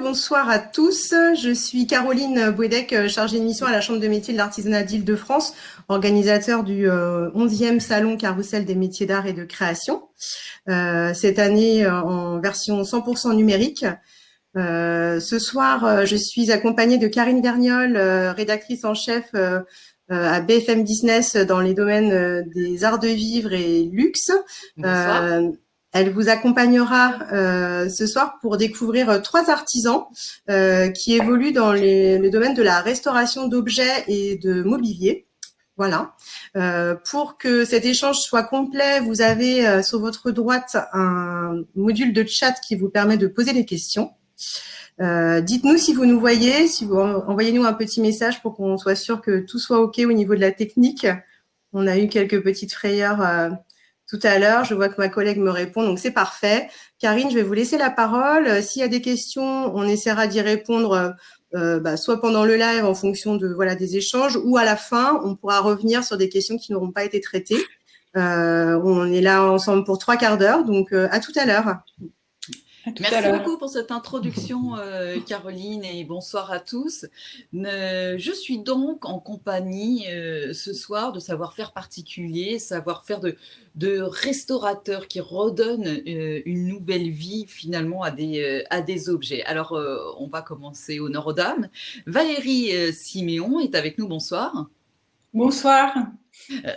bonsoir à tous. Je suis Caroline Bouédec, chargée de mission à la Chambre de métiers de l'artisanat d'Île-de-France, organisateur du 11e Salon Carrousel des métiers d'art et de création. Cette année en version 100% numérique. Ce soir, je suis accompagnée de Karine Vergnol, rédactrice en chef à BFM Business dans les domaines des arts de vivre et luxe. Bonsoir. Elle vous accompagnera ce soir pour découvrir 3 artisans qui évoluent dans le domaine de la restauration d'objets et de mobilier. Voilà. Pour que cet échange soit complet, vous avez sur votre droite un module de chat qui vous permet de poser des questions. Dites-nous si vous nous voyez, si vous envoyez-nous un petit message pour qu'on soit sûr que tout soit OK au niveau de la technique. On a eu quelques petites frayeurs tout à l'heure. Je vois que ma collègue me répond, donc c'est parfait. Karine, je vais vous laisser la parole. S'il y a des questions, on essaiera d'y répondre soit pendant le live en fonction de des échanges, ou à la fin, on pourra revenir sur des questions qui n'auront pas été traitées. On est là ensemble pour 3 quarts d'heure, donc à tout à l'heure. Merci beaucoup pour cette introduction, Caroline, et bonsoir à tous. Je suis donc en compagnie ce soir de savoir-faire particulier, savoir-faire de restaurateurs qui redonnent une nouvelle vie finalement à des objets. Alors, on va commencer honneur aux dames. Valérie Siméon est avec nous, bonsoir. Bonsoir.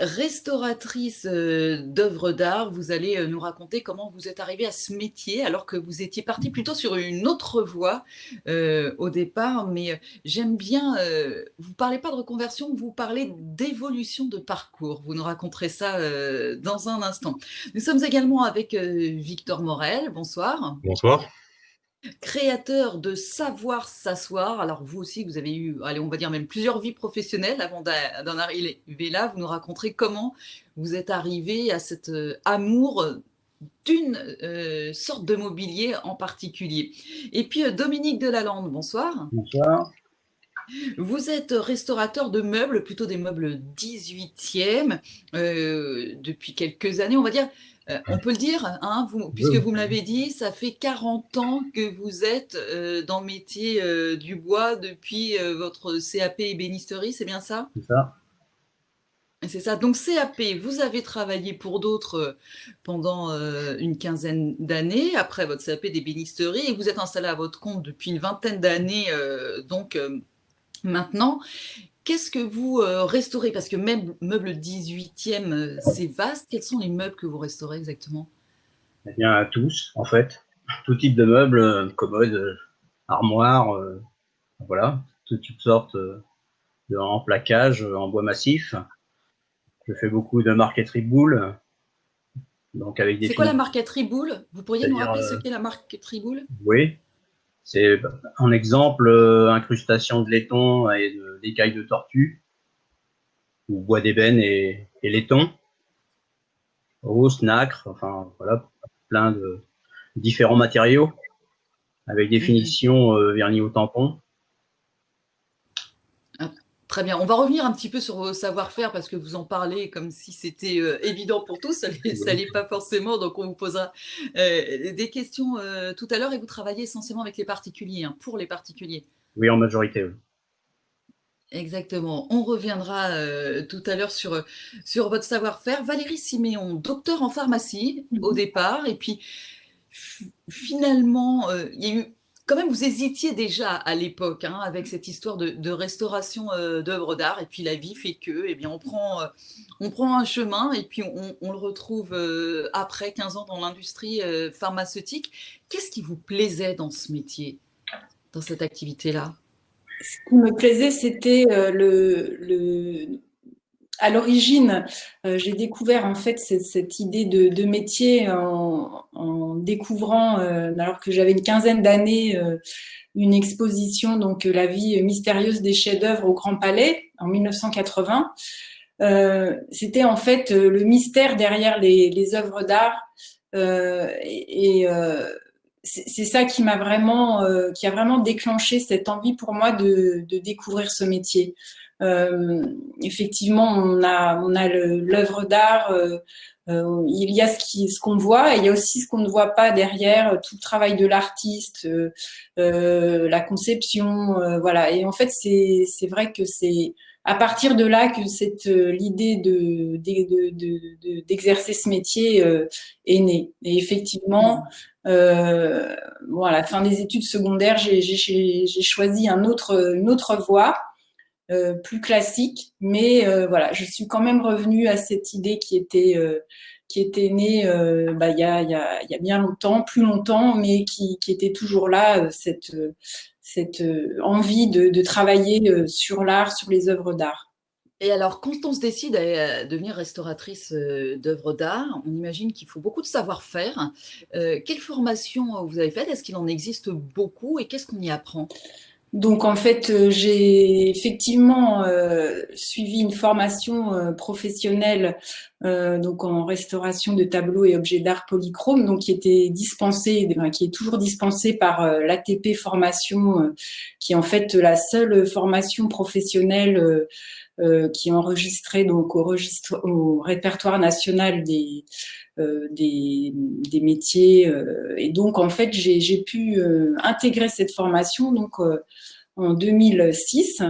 Restauratrice d'œuvres d'art, vous allez nous raconter comment vous êtes arrivée à ce métier alors que vous étiez partie plutôt sur une autre voie au départ, mais j'aime bien, vous ne parlez pas de reconversion, vous parlez d'évolution de parcours. Vous nous raconterez ça dans un instant. Nous sommes également avec Victor Morel, bonsoir. Bonsoir. Créateur de Savoir s'asseoir. Alors vous aussi, vous avez eu, allez, on va dire même plusieurs vies professionnelles avant d'en arriver là. Vous nous raconterez comment vous êtes arrivé à cet amour d'une sorte de mobilier en particulier. Et puis Dominique Delalande, bonsoir. Bonsoir. Vous êtes restaurateur de meubles, plutôt des meubles 18e, depuis quelques années, on va dire. On peut le dire, hein, puisque vous me l'avez dit, ça fait 40 ans que vous êtes dans le métier du bois depuis votre CAP ébénisterie, c'est bien ça? C'est ça. C'est ça. Donc CAP, vous avez travaillé pour d'autres pendant une quinzaine d'années, après votre CAP d'ébénisterie, et vous êtes installé à votre compte depuis une vingtaine d'années, maintenant. Qu'est-ce que vous restaurez? Parce que même meubles 18e, c'est vaste. Quels sont les meubles que vous restaurez exactement? Eh bien, tous, en fait. Tout type de meubles, commodes, armoires, voilà. Toutes sortes en plaquage, en bois massif. Je fais beaucoup de marqueterie boule. Donc avec des. C'est quoi la marqueterie boule? Vous pourriez nous rappeler ce qu'est la marqueterie boule? Oui. C'est un exemple, incrustation de laiton et d'écailles de tortue, ou bois d'ébène et laiton, rose, nacre, enfin voilà, plein de différents matériaux, avec des finitions vernis au tampon. Très bien. On va revenir un petit peu sur vos savoir-faire parce que vous en parlez comme si c'était évident pour tous. Ça l'est pas forcément. Donc, on vous posera des questions tout à l'heure. Et vous travaillez essentiellement avec les particuliers, hein, pour les particuliers. Oui, en majorité, oui. Exactement. On reviendra tout à l'heure sur votre savoir-faire. Valérie Siméon, docteur en pharmacie au départ. Et puis, finalement, il y a eu... Quand même, vous hésitiez déjà à l'époque, hein, avec cette histoire de restauration d'œuvres d'art, et puis la vie fait que, eh bien, on prend un chemin, et puis on le retrouve après 15 ans dans l'industrie pharmaceutique. Qu'est-ce qui vous plaisait dans ce métier, dans cette activité-là? Ce qui me plaisait, c'était à l'origine, j'ai découvert en fait cette idée de métier en découvrant, alors que j'avais une quinzaine d'années, une exposition, donc La vie mystérieuse des chefs-d'œuvre au Grand Palais en 1980. C'était en fait le mystère derrière les œuvres d'art, c'est ça qui m'a vraiment, qui a vraiment déclenché cette envie pour moi de découvrir ce métier. Effectivement, on a l'œuvre d'art. Il y a ce qu'on voit et il y a aussi ce qu'on ne voit pas derrière, tout le travail de l'artiste, la conception, voilà. Et en fait, c'est vrai que c'est à partir de là que l'idée d'exercer ce métier est née. Et effectivement, bon, à la fin des études secondaires, j'ai choisi une autre voie. Plus classique, mais voilà, je suis quand même revenue à cette idée qui était née il y a bien longtemps, plus longtemps, mais qui était toujours là, cette envie de travailler sur l'art, sur les œuvres d'art. Et alors, quand on se décide à devenir restauratrice d'œuvres d'art, on imagine qu'il faut beaucoup de savoir-faire. Quelle formation vous avez faite? Est-ce qu'il en existe beaucoup et qu'est-ce qu'on y apprend? Donc en fait, j'ai effectivement suivi une formation professionnelle donc en restauration de tableaux et objets d'art polychrome, donc qui était dispensée, qui est toujours dispensée par l'ATP Formation, qui est en fait la seule formation professionnelle qui est enregistrée donc au répertoire national des métiers. Et donc, en fait, j'ai pu intégrer cette formation donc, en 2006.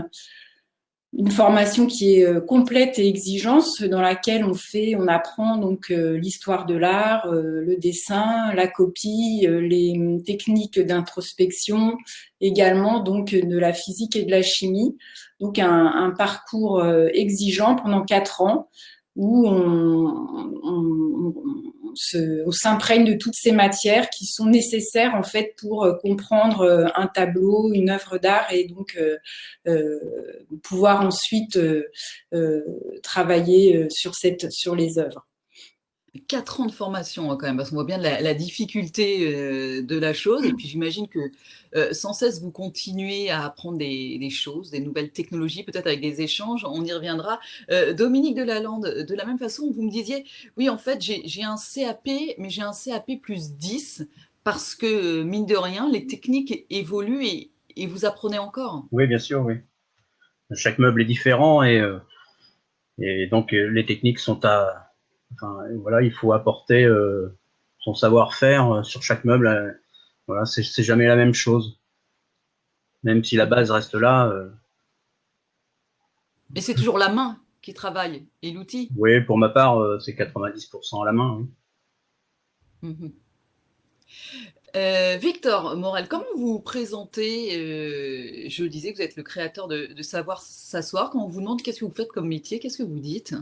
Une formation qui est complète et exigeante, dans laquelle on apprend donc l'histoire de l'art, le dessin, la copie, les techniques d'introspection, également donc de la physique et de la chimie. Donc un parcours exigeant pendant 4 ans où on s'imprègne de toutes ces matières qui sont nécessaires en fait pour comprendre un tableau, une œuvre d'art et donc pouvoir ensuite travailler sur les œuvres. 4 ans de formation quand même, parce qu'on voit bien la difficulté de la chose. Et puis j'imagine que sans cesse vous continuez à apprendre des choses, des nouvelles technologies, peut-être avec des échanges, on y reviendra. Dominique Delalande, de la même façon, vous me disiez, oui en fait j'ai un CAP, mais j'ai un CAP plus 10, parce que mine de rien, les techniques évoluent et vous apprenez encore. Oui, bien sûr, oui. Chaque meuble est différent et donc les techniques sont enfin, voilà, il faut apporter son savoir-faire sur chaque meuble. Voilà, c'est jamais la même chose. Même si la base reste là. Mais c'est toujours la main qui travaille et l'outil. Oui, pour ma part, c'est 90% à la main. Oui. Mmh. Victor Morel, comment vous vous présentez? Je le disais, vous êtes le créateur de Savoir s'asseoir. Quand on vous demande qu'est-ce que vous faites comme métier, qu'est-ce que vous dites?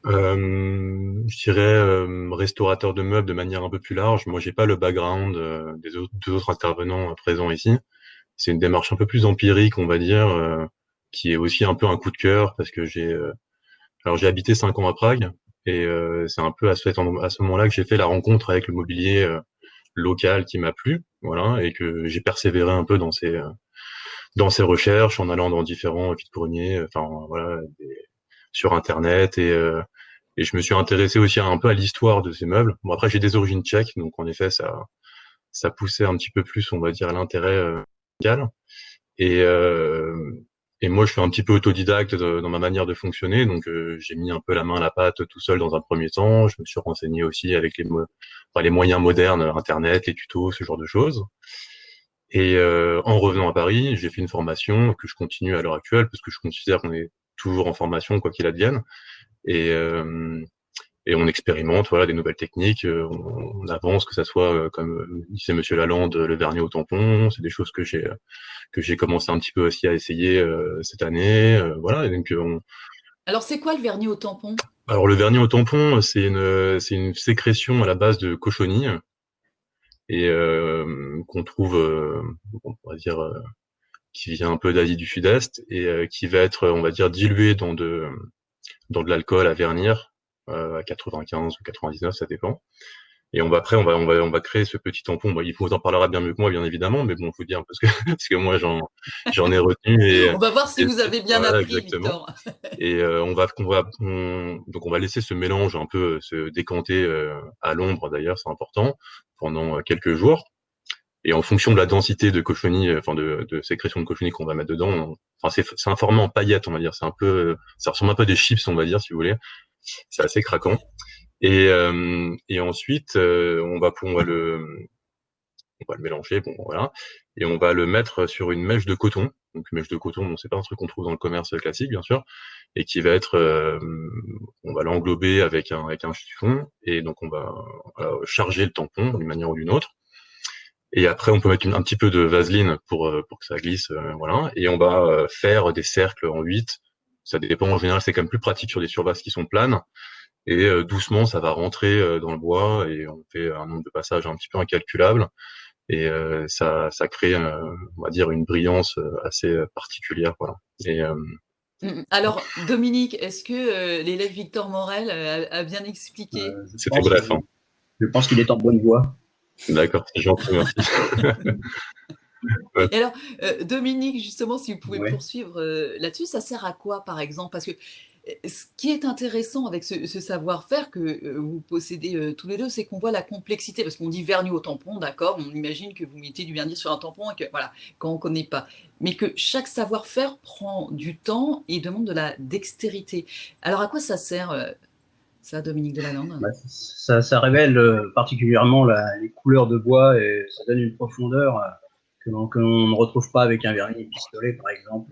Je dirais restaurateur de meubles de manière un peu plus large. Moi, j'ai pas le background des deux autres intervenants présents ici. C'est une démarche un peu plus empirique, on va dire, qui est aussi un peu un coup de cœur parce que j'ai habité 5 ans à Prague et c'est un peu à ce moment-là que j'ai fait la rencontre avec le mobilier local qui m'a plu, voilà, et que j'ai persévéré un peu dans ces recherches en allant dans différents vide-greniers, enfin voilà, sur internet et je me suis intéressé aussi un peu à l'histoire de ces meubles. Bon après j'ai des origines tchèques, donc en effet ça poussait un petit peu plus, on va dire, à l'intérêt local. Et moi, je suis un petit peu autodidacte dans ma manière de fonctionner, donc j'ai mis un peu la main à la pâte tout seul dans un premier temps. Je me suis renseigné aussi avec les moyens modernes, Internet, les tutos, ce genre de choses. Et en revenant à Paris, j'ai fait une formation que je continue à l'heure actuelle, parce que je considère qu'on est toujours en formation, quoi qu'il advienne. Et on expérimente, voilà, des nouvelles techniques, on avance, que ça soit, comme disait Monsieur Lalande, le vernis au tampon. C'est des choses que j'ai commencé un petit peu aussi à essayer cette année, voilà. Et donc Alors c'est quoi le vernis au tampon? Alors le vernis au tampon, c'est une sécrétion à la base de cochonille et qu'on trouve, on va dire, qui vient un peu d'Asie du Sud-Est et qui va être, on va dire, dilué dans de l'alcool à vernir à 95 ou 99, ça dépend. Et on va créer ce petit tampon. Bon, il vous en parlera bien mieux que moi, bien évidemment, mais bon, faut dire parce que moi j'en ai retenu. Et on va voir si vous avez bien voilà, appris, exactement. Victor. Et on va laisser ce mélange un peu se décanter à l'ombre d'ailleurs, c'est important, pendant quelques jours. Et en fonction de la densité de cochenille, enfin de sécrétion de cochenille qu'on va mettre dedans, c'est un format en paillettes, on va dire. C'est un peu, ça ressemble un peu à des chips, on va dire, si vous voulez. C'est assez craquant. Et ensuite, on va le mélanger, bon voilà, et on va le mettre sur une mèche de coton. Donc mèche de coton, bon, c'est pas un truc qu'on trouve dans le commerce classique, bien sûr, et qui va être, on va l'englober avec un chiffon, et donc on va charger le tampon d'une manière ou d'une autre. Et après, on peut mettre un petit peu de vaseline pour que ça glisse, voilà. Et on va faire des cercles en 8. Ça dépend, en général, c'est quand même plus pratique sur des surfaces qui sont planes. Et doucement, ça va rentrer dans le bois et on fait un nombre de passages un petit peu incalculable. Et ça crée, on va dire, une brillance assez particulière, voilà. Et alors, Dominique, est-ce que l'élève Victor Morel a bien expliqué? C'était bref. Hein. Je pense qu'il est en bonne voie. D'accord, c'est gentil, merci. Et alors, Dominique, justement, si vous pouvez poursuivre là-dessus, ça sert à quoi, par exemple? Parce que ce qui est intéressant avec ce savoir-faire que vous possédez tous les deux, c'est qu'on voit la complexité, parce qu'on dit vernis au tampon, d'accord, on imagine que vous mettez du vernis sur un tampon et que, voilà, quand on ne connaît pas. Mais que chaque savoir-faire prend du temps et demande de la dextérité. Alors, à quoi ça sert ça, Dominique Delalande? Ça révèle particulièrement les couleurs de bois et ça donne une profondeur que l'on ne retrouve pas avec un vernis pistolet, par exemple.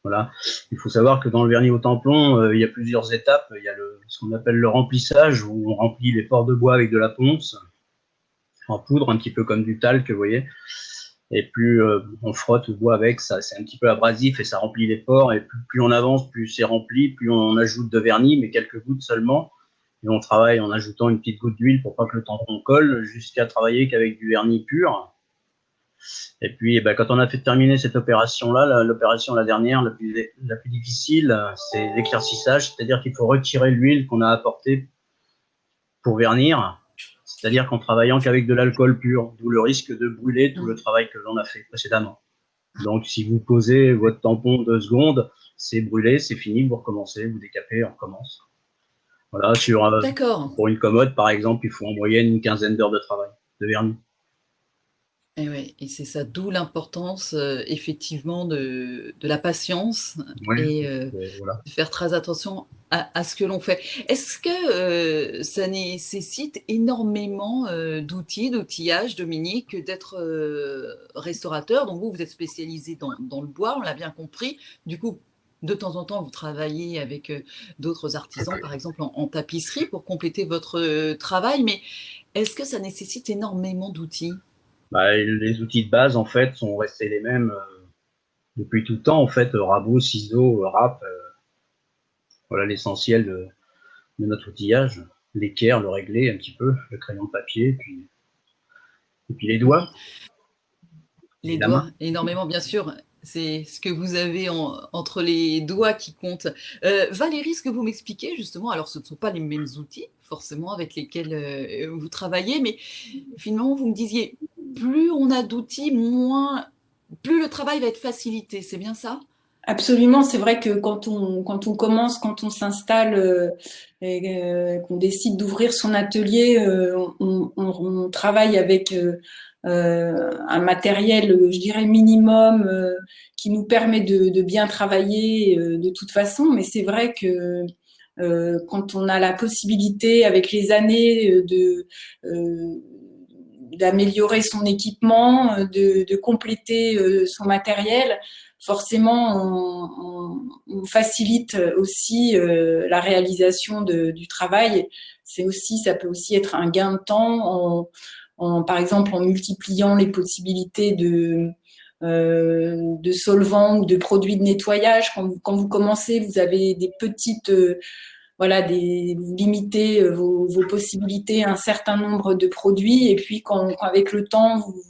Voilà. Il faut savoir que dans le vernis au tampon, il y a plusieurs étapes. Il y a ce qu'on appelle le remplissage, où on remplit les pores de bois avec de la ponce en poudre, un petit peu comme du talc, vous voyez. Et plus on frotte le bois avec, ça, c'est un petit peu abrasif et ça remplit les pores. Et plus on avance, plus c'est rempli, plus on ajoute de vernis, mais quelques gouttes seulement. Et on travaille en ajoutant une petite goutte d'huile pour pas que le tampon colle, jusqu'à travailler qu'avec du vernis pur. Et puis, quand on a fait terminer cette opération-là, l'opération la dernière, la plus difficile, c'est l'éclaircissage, c'est-à-dire qu'il faut retirer l'huile qu'on a apportée pour vernir, c'est-à-dire qu'en travaillant qu'avec de l'alcool pur, d'où le risque de brûler tout le travail que l'on a fait précédemment. Donc, si vous posez votre tampon 2 secondes, c'est brûlé, c'est fini, vous recommencez, vous décapez, on recommence. Voilà, pour une commode, par exemple, il faut en moyenne une quinzaine d'heures de travail, de vernis. Et oui, et c'est ça, d'où l'importance effectivement de la patience et voilà. de faire très attention à ce que l'on fait. Est-ce que ça nécessite énormément d'outillage, Dominique, d'être restaurateur? Donc vous êtes spécialisé dans le bois, on l'a bien compris. Du coup, de temps en temps, vous travaillez avec d'autres artisans, par exemple en tapisserie, pour compléter votre travail. Mais est-ce que ça nécessite énormément d'outils? Les outils de base, en fait, sont restés les mêmes depuis tout le temps. En fait, rabot, ciseaux, râpe, voilà l'essentiel de notre outillage. L'équerre, le réglé un petit peu, le crayon de papier, et puis les doigts. Les doigts, énormément, bien sûr. C'est ce que vous avez entre les doigts qui compte. Valérie, ce que vous m'expliquez, justement, alors ce ne sont pas les mêmes outils, forcément, avec lesquels vous travaillez, mais finalement, vous me disiez, plus on a d'outils, plus le travail va être facilité, c'est bien ça? Absolument, c'est vrai que quand on commence, quand on s'installe qu'on décide d'ouvrir son atelier, on travaille avec un matériel, je dirais minimum, qui nous permet de bien travailler de toute façon. Mais c'est vrai que quand on a la possibilité, avec les années, d'améliorer son équipement, de compléter son matériel, forcément, on facilite aussi la réalisation du travail. Ça peut aussi être un gain de temps, par exemple, en multipliant les possibilités de solvants ou de produits de nettoyage. Quand vous commencez, vous avez des petites vous limitez vos possibilités à un certain nombre de produits, et puis avec le temps, vous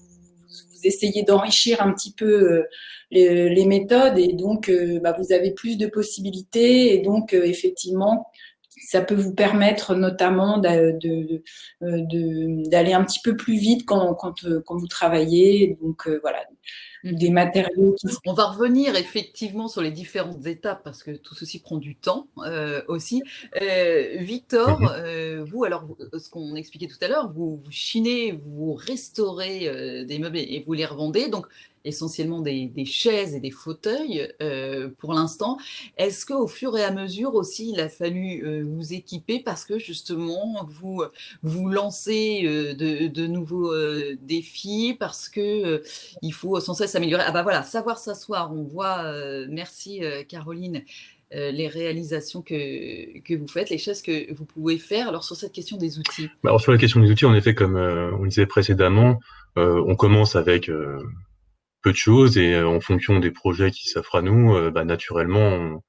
essayez d'enrichir un petit peu les méthodes, et donc vous avez plus de possibilités, et donc effectivement, ça peut vous permettre notamment d'aller un petit peu plus vite quand vous travaillez. Donc voilà, des matériaux qui... On va revenir effectivement sur les différentes étapes parce que tout ceci prend du temps aussi. Victor, vous, alors, ce qu'on expliquait tout à l'heure, vous chinez, vous restaurez des meubles et vous les revendez, donc essentiellement des chaises et des fauteuils pour l'instant. Est-ce qu'au fur et à mesure aussi, il a fallu vous équiper parce que justement, vous lancez de nouveaux défis, parce que il faut sans cesse s'améliorer. Ah bah voilà, savoir s'asseoir, on voit, merci Caroline, les réalisations que vous faites, les choses que vous pouvez faire. Alors sur cette question des outils. Alors sur la question des outils, en effet, comme on disait précédemment, on commence avec peu de choses et en fonction des projets qui s'offrent à nous, naturellement,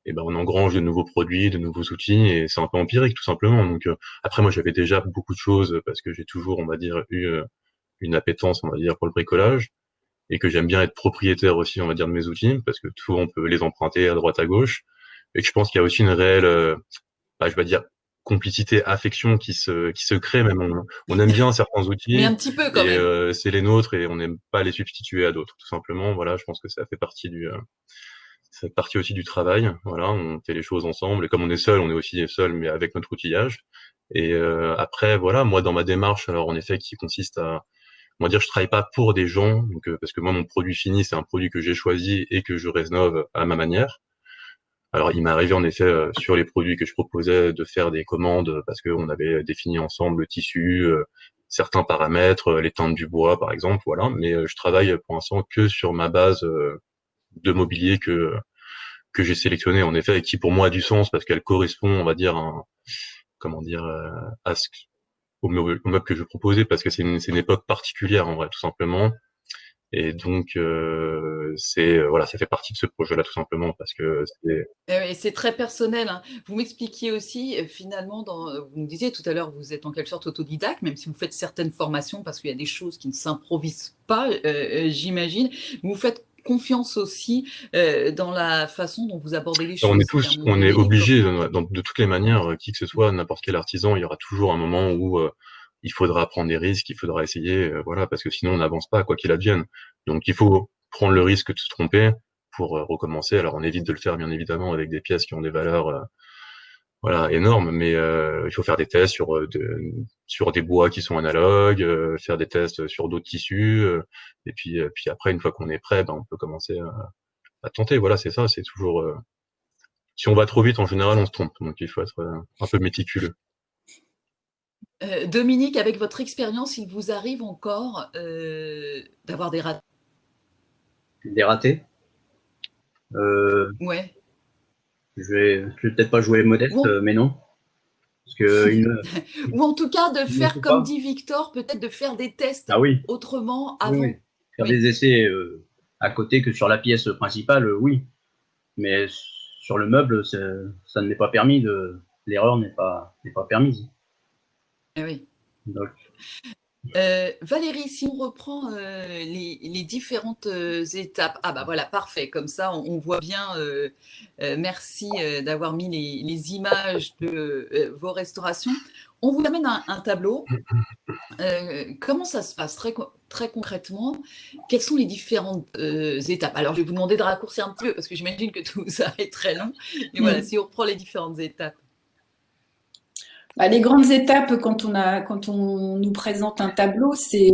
on engrange de nouveaux produits, de nouveaux outils et c'est un peu empirique tout simplement. Donc après moi j'avais déjà beaucoup de choses parce que j'ai toujours, on va dire, eu une appétence, on va dire, pour le bricolage et que j'aime bien être propriétaire aussi, on va dire, de mes outils parce que souvent on peut les emprunter à droite à gauche et que je pense qu'il y a aussi une réelle, je vais dire, complicité, affection qui se crée même. On aime bien certains outils. Mais un petit peu quand même. C'est les nôtres et on n'aime pas les substituer à d'autres, tout simplement. Voilà, je pense que ça fait partie aussi du travail. Voilà, on fait les choses ensemble et comme on est seul, on est aussi seul, mais avec notre outillage. Et après, voilà, moi dans ma démarche, alors en effet, qui consiste à, on va dire, je travaille pas pour des gens, donc parce que moi mon produit fini, c'est un produit que j'ai choisi et que je rénove à ma manière. Alors, il m'est arrivé en effet sur les produits que je proposais de faire des commandes parce qu'on avait défini ensemble le tissu, certains paramètres, les teintes du bois par exemple, voilà. Mais je travaille pour l'instant que sur ma base de mobilier que j'ai sélectionné en effet et qui pour moi a du sens parce qu'elle correspond, on va dire, au meuble que je proposais parce que c'est une époque particulière en vrai, tout simplement. Et donc, ça fait partie de ce projet-là tout simplement parce que c'est très personnel, hein. Vous m'expliquiez aussi, finalement, vous me disiez tout à l'heure, vous êtes en quelque sorte autodidacte, même si vous faites certaines formations, parce qu'il y a des choses qui ne s'improvisent pas, j'imagine. Vous faites confiance aussi dans la façon dont vous abordez les choses. On est obligé, de toutes les manières, qui que ce soit, n'importe quel artisan, il y aura toujours un moment où il faudra prendre des risques, il faudra essayer, voilà, parce que sinon on n'avance pas, quoi qu'il advienne. Donc il faut prendre le risque de se tromper pour recommencer. Alors on évite de le faire bien évidemment avec des pièces qui ont des valeurs énormes, mais il faut faire des tests sur des bois qui sont analogues, faire des tests sur d'autres tissus, et puis après une fois qu'on est prêt, on peut commencer à tenter. Voilà, c'est ça, c'est toujours si on va trop vite en général on se trompe, donc il faut être un peu méticuleux. Dominique, avec votre expérience, il vous arrive encore d'avoir des ratés? Des ratés Ouais. Je vais peut-être pas jouer modeste, mais non. Parce que ou en tout cas, de faire comme dit Victor, peut-être de faire des tests autrement avant. Oui. Faire des essais à côté que sur la pièce principale, oui. Mais sur le meuble, ça ne m'est pas permis. L'erreur n'est pas permise. Oui. Donc. Valérie, si on reprend les différentes étapes, voilà, parfait, comme ça on voit bien, merci d'avoir mis les images de vos restaurations. On vous amène un tableau. Comment ça se passe très concrètement? Quelles sont les différentes étapes? Alors je vais vous demander de raccourcir un petit peu parce que j'imagine que tout ça est très long. Mais voilà, si on reprend les différentes étapes. Les grandes étapes quand on nous présente un tableau, c'est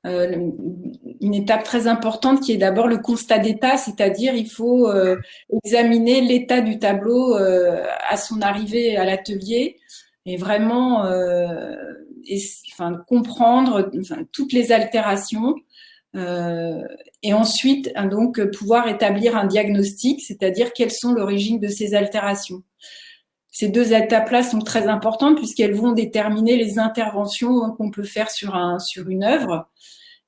une étape très importante qui est d'abord le constat d'état, c'est-à-dire il faut examiner l'état du tableau à son arrivée à l'atelier et vraiment comprendre toutes les altérations et ensuite donc pouvoir établir un diagnostic, c'est-à-dire quelles sont l'origine de ces altérations. Ces deux étapes-là sont très importantes puisqu'elles vont déterminer les interventions qu'on peut faire sur une œuvre.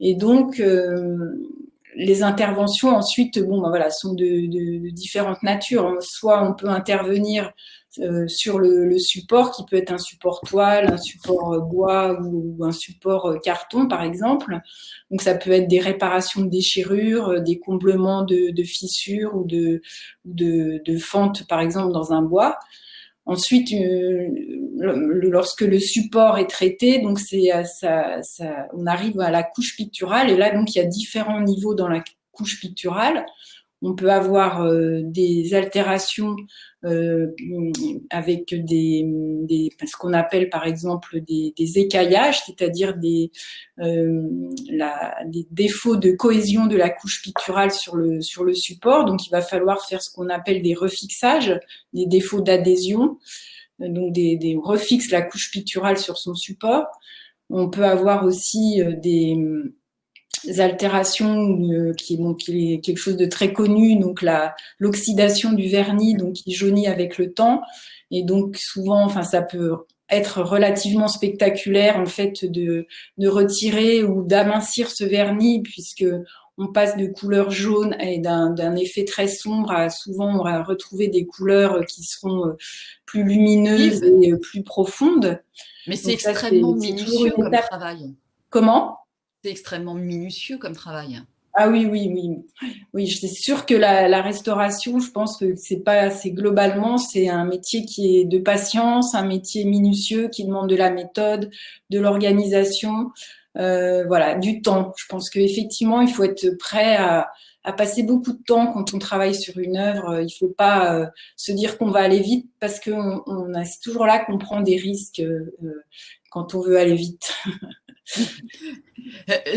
Et donc, les interventions ensuite, sont de différentes natures. Soit on peut intervenir sur le support, qui peut être un support toile, un support bois ou un support carton, par exemple. Donc, ça peut être des réparations de déchirures, des comblements de fissures ou de fentes, par exemple, dans un bois. Ensuite, lorsque le support est traité, donc on arrive à la couche picturale, et là, donc, il y a différents niveaux dans la couche picturale. On peut avoir des altérations avec ce qu'on appelle par exemple des écaillages, c'est-à-dire des défauts de cohésion de la couche picturale sur le support. Donc, il va falloir faire ce qu'on appelle des refixages, des défauts d'adhésion. Donc, on refixe la couche picturale sur son support. On peut avoir aussi des altérations qui est quelque chose de très connu, donc l'oxydation du vernis, donc qui jaunit avec le temps, et donc souvent, enfin ça peut être relativement spectaculaire en fait de retirer ou d'amincir ce vernis, puisque on passe de couleur jaune et d'un effet très sombre à souvent on va retrouver des couleurs qui seront plus lumineuses et plus profondes. Mais c'est extrêmement minutieux comme travail. Comment ? C'est extrêmement minutieux comme travail. Ah oui, c'est sûr que la restauration, je pense que c'est globalement, c'est un métier qui est de patience, un métier minutieux qui demande de la méthode, de l'organisation, voilà, du temps. Je pense qu'effectivement, il faut être prêt à passer beaucoup de temps quand on travaille sur une œuvre. Il faut pas se dire qu'on va aller vite, parce que c'est toujours là qu'on prend des risques quand on veut aller vite.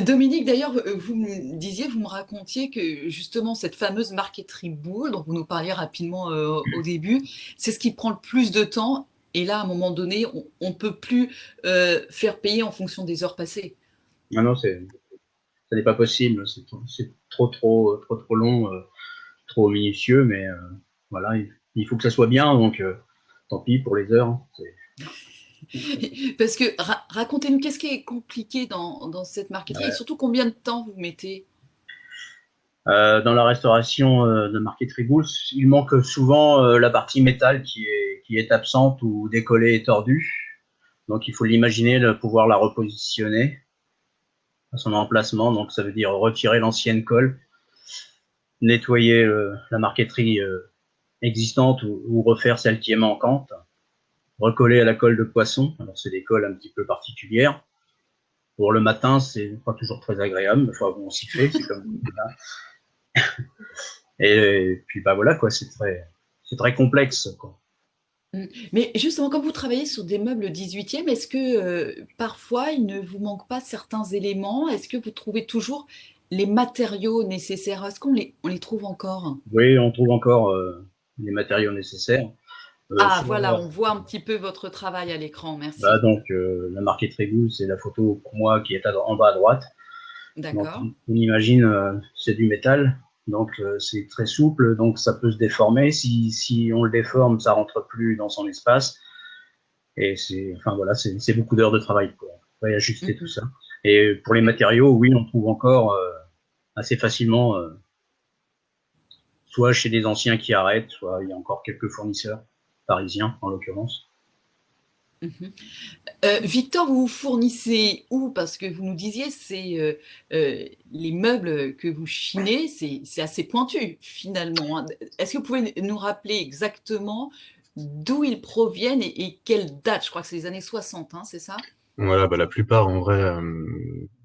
Dominique, d'ailleurs, vous me racontiez que justement cette fameuse marqueterie boule, dont vous nous parliez rapidement au début, c'est ce qui prend le plus de temps. Et là, à un moment donné, on ne peut plus faire payer en fonction des heures passées. Non, ça n'est pas possible. C'est trop long, trop minutieux, mais voilà, il faut que ça soit bien, donc tant pis pour les heures. Parce que racontez-nous, qu'est-ce qui est compliqué dans cette marqueterie, et surtout combien de temps vous mettez? Dans la restauration de marqueterie boule, il manque souvent la partie métal qui est absente ou décollée et tordue. Donc il faut l'imaginer, pouvoir la repositionner à son emplacement. Donc ça veut dire retirer l'ancienne colle, nettoyer la marqueterie existante ou refaire celle qui est manquante, recoller à la colle de poisson. Alors c'est des colles un petit peu particulières. Pour le matin, c'est pas toujours très agréable, enfin bon, on s'y fait, c'est comme ça. Et puis bah voilà quoi, c'est très complexe quoi. Mais justement, quand vous travaillez sur des meubles 18e, est-ce que parfois il ne vous manque pas certains éléments? Est-ce que vous trouvez toujours les matériaux nécessaires? Est-ce qu'on les trouve encore? Oui, on trouve encore les matériaux nécessaires. Voilà, on voit un petit peu votre travail à l'écran, merci. Bah, donc, la marqueterie boule, c'est la photo pour moi qui est en bas à droite. D'accord. On imagine, c'est du métal, donc c'est très souple, donc ça peut se déformer. Si on le déforme, ça rentre plus dans son espace. Et c'est beaucoup d'heures de travail pour réajuster tout ça. Et pour les matériaux, oui, on trouve encore assez facilement, soit chez des anciens qui arrêtent, soit il y a encore quelques fournisseurs parisiens en l'occurrence. Victor, vous fournissez où? Parce que vous nous disiez, c'est les meubles que vous chinez, c'est assez pointu finalement, hein. Est-ce que vous pouvez nous rappeler exactement d'où ils proviennent et quelle date? Je crois que c'est les années 60, hein, c'est ça? Voilà, bah, la plupart en vrai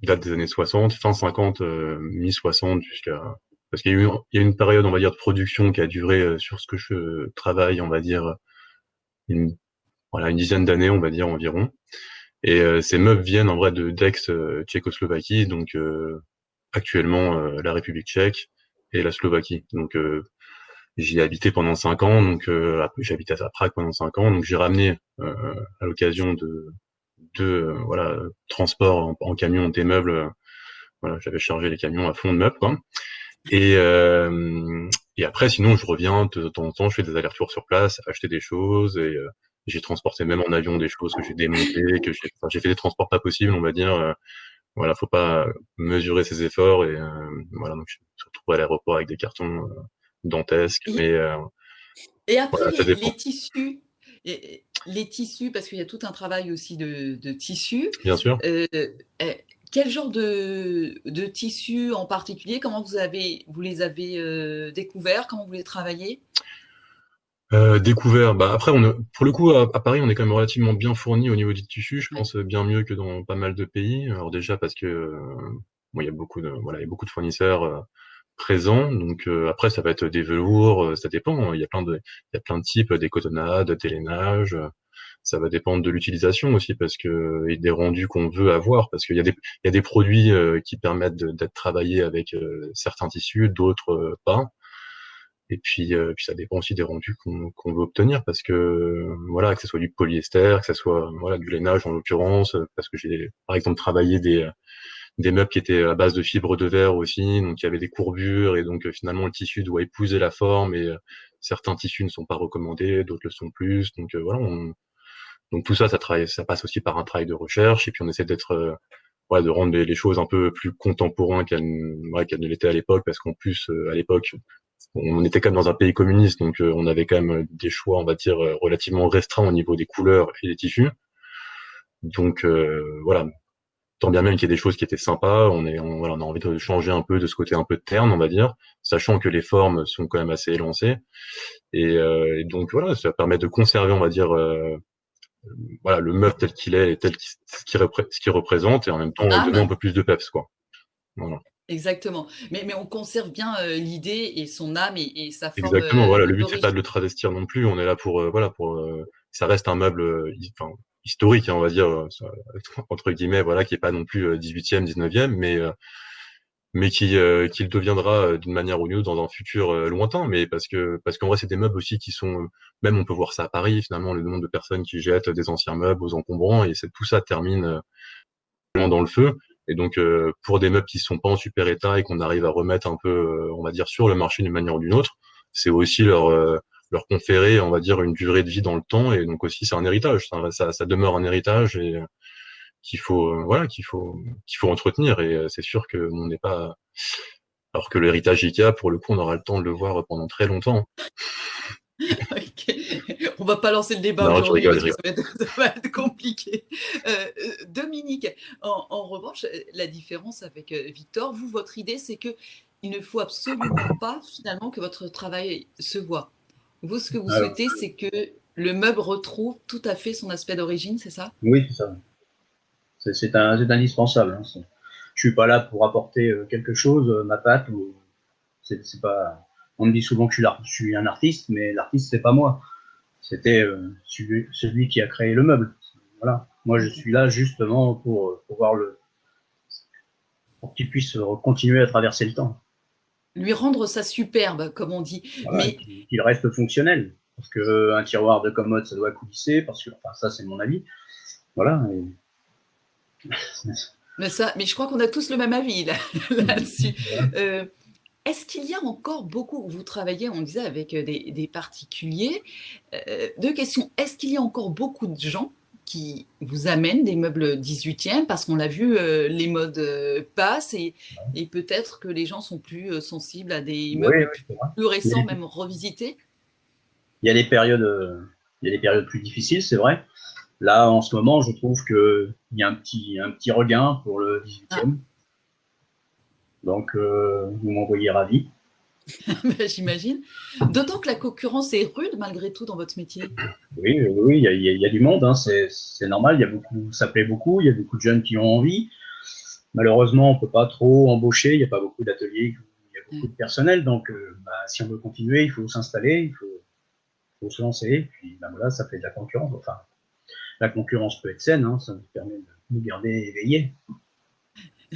datent des années 60, fin 50, mi-60 parce qu'il y a une période, on va dire, de production qui a duré sur ce que je travaille, on va dire une dizaine d'années, on va dire environ. Et ces meubles viennent en vrai d'ex-Tchécoslovaquie, donc actuellement la République tchèque et la Slovaquie. Donc j'y ai habité pendant 5 ans, donc j'ai habité à Prague pendant 5 ans, donc j'ai ramené à l'occasion de transport en camion des meubles. J'avais chargé les camions à fond de meubles, quoi. Et après, sinon, je reviens de temps en temps, je fais des allers-retours sur place, acheter des choses, et j'ai transporté même en avion des choses que j'ai démontées, j'ai fait des transports pas possibles, on va dire. Faut pas mesurer ses efforts, et donc je me retrouve à l'aéroport avec des cartons dantesques. Et après, les tissus. Les tissus, parce qu'il y a tout un travail aussi de tissus. Bien sûr. Quel genre de tissus en particulier? Comment vous les avez découverts? Comment vous les travaillez? Découvert. Bah après, pour le coup, à Paris, on est quand même relativement bien fourni au niveau du tissu. Je pense bien mieux que dans pas mal de pays. Alors déjà parce que bon, il y a beaucoup de voilà, il y a beaucoup de fournisseurs présents. Donc après, ça va être des velours, ça dépend. Il y a plein de types, des cotonnades, des lainages. Ça va dépendre de l'utilisation aussi parce que et des rendus qu'on veut avoir parce qu'il y a des produits qui permettent d'être travaillés avec certains tissus, d'autres pas. Et puis ça dépend aussi des rendus qu'on veut obtenir parce que voilà, que ce soit du polyester, que ce soit voilà du lainage en l'occurrence, parce que j'ai par exemple travaillé des meubles qui étaient à base de fibres de verre aussi, donc il y avait des courbures et donc finalement le tissu doit épouser la forme et certains tissus ne sont pas recommandés, d'autres le sont plus. Donc voilà, donc tout ça, ça passe aussi par un travail de recherche et puis on essaie d'être ouais, de rendre les choses un peu plus contemporaines qu'elles ne l'étaient à l'époque parce qu'en plus à l'époque on était quand même dans un pays communiste, donc on avait quand même des choix, on va dire, relativement restreints au niveau des couleurs et des tissus. Donc voilà, tant bien même qu'il y ait des choses qui étaient sympas, voilà, on a envie de changer un peu de ce côté un peu terne, on va dire, sachant que les formes sont quand même assez élancées. Et donc voilà, ça permet de conserver, on va dire, voilà, le meuble tel qu'il est et ce qu'il représente, et en même temps donner un peu plus de peps, quoi. Voilà. Exactement. Mais on conserve bien l'idée et son âme et sa forme Exactement, voilà. Le but, c'est d'origine. pas de le travestir non plus. On est là pour, voilà, ça reste un meuble, enfin, historique, hein, on va dire, entre guillemets, voilà, qui est pas non plus 18e, 19e, mais qui le deviendra d'une manière ou d'une autre dans un futur lointain. Mais parce qu'en vrai, c'est des meubles aussi qui sont, même on peut voir ça à Paris, finalement, le nombre de personnes qui jettent des anciens meubles aux encombrants, et tout ça termine dans le feu. Et donc, pour des meubles qui sont pas en super état et qu'on arrive à remettre un peu, on va dire, sur le marché d'une manière ou d'une autre, c'est aussi leur conférer, on va dire, une durée de vie dans le temps. Et donc aussi, c'est un héritage. Ça demeure un héritage et voilà, qu'il faut entretenir. Et c'est sûr que on n'est pas, alors que l'héritage IKEA, pour le coup, on aura le temps de le voir pendant très longtemps. Okay. On va pas lancer le débat aujourd'hui parce que ça va être compliqué. Dominique, en revanche, la différence avec Victor, votre idée, c'est que il ne faut absolument pas finalement que votre travail se voit. Vous, ce que vous souhaitez, c'est que le meuble retrouve tout à fait son aspect d'origine, c'est ça? Oui, c'est ça. C'est indispensable. Hein. Je suis pas là pour apporter quelque chose, ma patte. C'est pas. On me dit souvent que je suis un artiste, mais l'artiste c'est pas moi. C'était celui qui a créé le meuble. Voilà. Moi, je suis là justement pour qu'il puisse continuer à traverser le temps. Lui rendre ça superbe, comme on dit. Voilà, mais qu'il reste fonctionnel. Parce que un tiroir de commode, ça doit coulisser. Parce que, enfin, ça, c'est mon avis. Voilà. Mais je crois qu'on a tous le même avis là-dessus. Est-ce qu'il y a encore beaucoup, vous travaillez, on disait, avec des particuliers, deux questions. Est-ce qu'il y a encore beaucoup de gens qui vous amènent des meubles 18e parce qu'on l'a vu, les modes passent et peut-être que les gens sont plus sensibles à des meubles plus récents, même revisités? Il y a des périodes plus difficiles, c'est vrai. Là, en ce moment, je trouve qu'il y a un petit regain pour le 18e. Donc, vous m'envoyez ravi. J'imagine. D'autant que la concurrence est rude, malgré tout, dans votre métier. Oui, il y a du monde, hein, c'est normal. Ça plaît beaucoup. Il y a beaucoup de jeunes qui ont envie. Malheureusement, on ne peut pas trop embaucher. Il n'y a pas beaucoup d'ateliers. Il y a beaucoup de personnel. Donc, si on veut continuer, il faut s'installer, il faut se lancer. Puis, voilà, ça fait de la concurrence. Enfin, la concurrence peut être saine. Hein, ça nous permet de nous garder éveillés.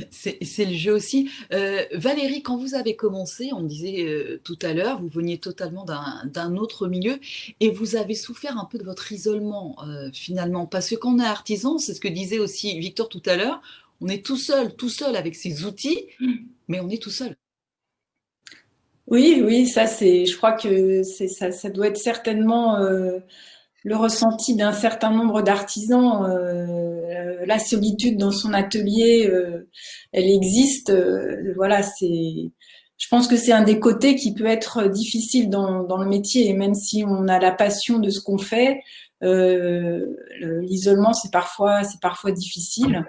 C'est le jeu aussi. Valérie, quand vous avez commencé, on disait tout à l'heure, vous veniez totalement d'un autre milieu et vous avez souffert un peu de votre isolement finalement. Parce que quand on est artisan, c'est ce que disait aussi Victor tout à l'heure, on est tout seul avec ses outils, mais on est tout seul. Oui, ça je crois que ça doit être certainement le ressenti d'un certain nombre d'artisans. La solitude dans son atelier, elle existe. Voilà, je pense que c'est un des côtés qui peut être difficile dans le métier. Et même si on a la passion de ce qu'on fait, l'isolement c'est parfois difficile.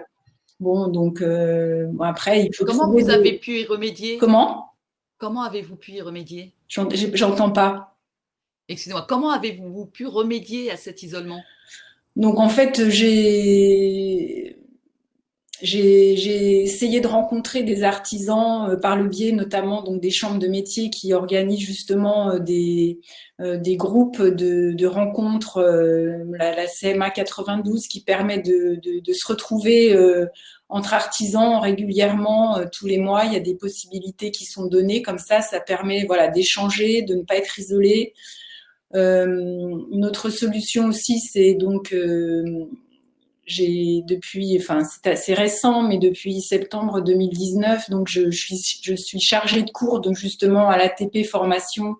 Bon, donc après, il faut. Comment vous avez pu y remédier? Comment avez-vous pu y remédier? J'entends pas. Excusez-moi, comment avez-vous pu remédier à cet isolement? Donc en fait, j'ai essayé de rencontrer des artisans par le biais notamment donc des chambres de métiers qui organisent justement des groupes de rencontres, la CMA 92 qui permet de se retrouver entre artisans régulièrement tous les mois. Il y a des possibilités qui sont données comme ça permet voilà d'échanger, de ne pas être isolé. Une autre solution aussi, c'est donc j'ai depuis, enfin c'est assez récent, mais depuis septembre 2019, donc je suis chargée de cours donc justement à l'ATP formation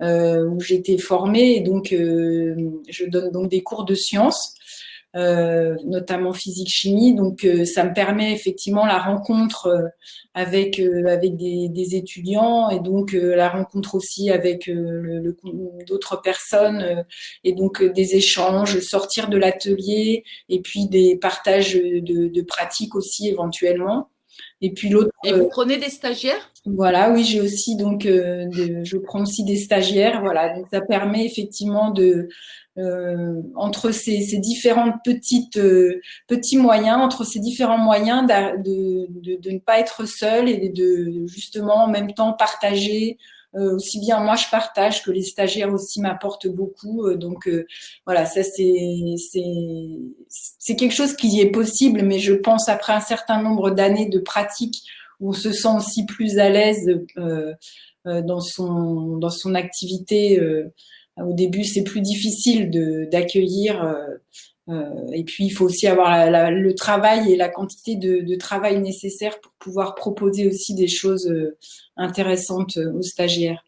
où j'ai été formée et donc je donne donc des cours de sciences. Notamment physique-chimie. Donc, ça me permet effectivement la rencontre avec des étudiants et donc la rencontre aussi avec d'autres personnes et donc des échanges, sortir de l'atelier et puis des partages de pratiques aussi éventuellement. Et puis l'autre. Et vous prenez des stagiaires? Voilà, oui, j'ai aussi donc je prends aussi des stagiaires. Voilà, donc ça permet effectivement entre ces différentes petits moyens, entre ces différents moyens de ne pas être seul et de justement en même temps partager. Aussi bien moi je partage que les stagiaires aussi m'apportent beaucoup. Donc voilà, ça c'est quelque chose qui est possible, mais je pense après un certain nombre d'années de pratique où on se sent aussi plus à l'aise dans son activité. Au début, c'est plus difficile d'accueillir. Et puis, il faut aussi avoir le travail et la quantité de travail nécessaire pour pouvoir proposer aussi des choses intéressantes aux stagiaires.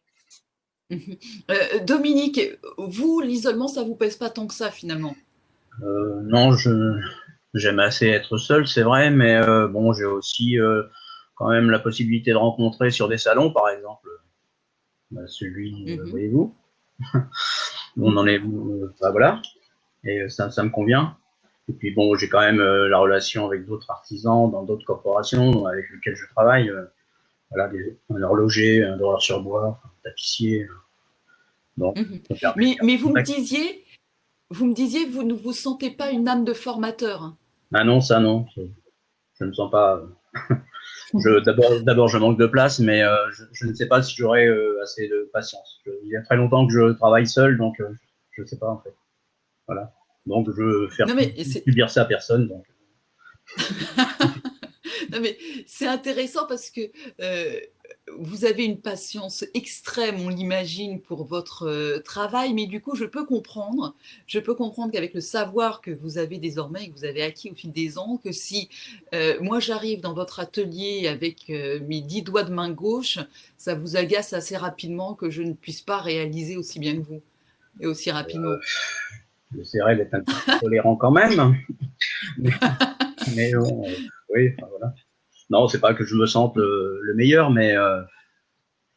Dominique, vous, l'isolement, ça vous pèse pas tant que ça finalement? Non, j'aime assez être seul, c'est vrai, mais bon, j'ai aussi quand même la possibilité de rencontrer sur des salons, par exemple, celui, voyez-vous, on en est, voilà, et ça me convient. Et puis bon, j'ai quand même la relation avec d'autres artisans dans d'autres corporations avec lesquelles je travaille, voilà, un horloger, un doreur sur bois, un tapissier. Donc, mais vous me disiez, vous ne vous sentez pas une âme de formateur? Ah non, ça non, je ne me sens pas. D'abord, je manque de place, mais je ne sais pas si j'aurai assez de patience. Il y a très longtemps que je travaille seul, donc je ne sais pas en fait. Voilà. Donc je veux faire subir ça à personne. Donc. Non mais c'est intéressant parce que vous avez une patience extrême, on l'imagine, pour votre travail, mais du coup, je peux comprendre qu'avec le savoir que vous avez désormais, que vous avez acquis au fil des ans, que si moi j'arrive dans votre atelier avec mes 10 doigts de main gauche, ça vous agace assez rapidement que je ne puisse pas réaliser aussi bien que vous et aussi rapidement. J'essaierai d'être un peu tolérant quand même. mais oui, enfin, voilà. Non, c'est pas que je me sente le meilleur, mais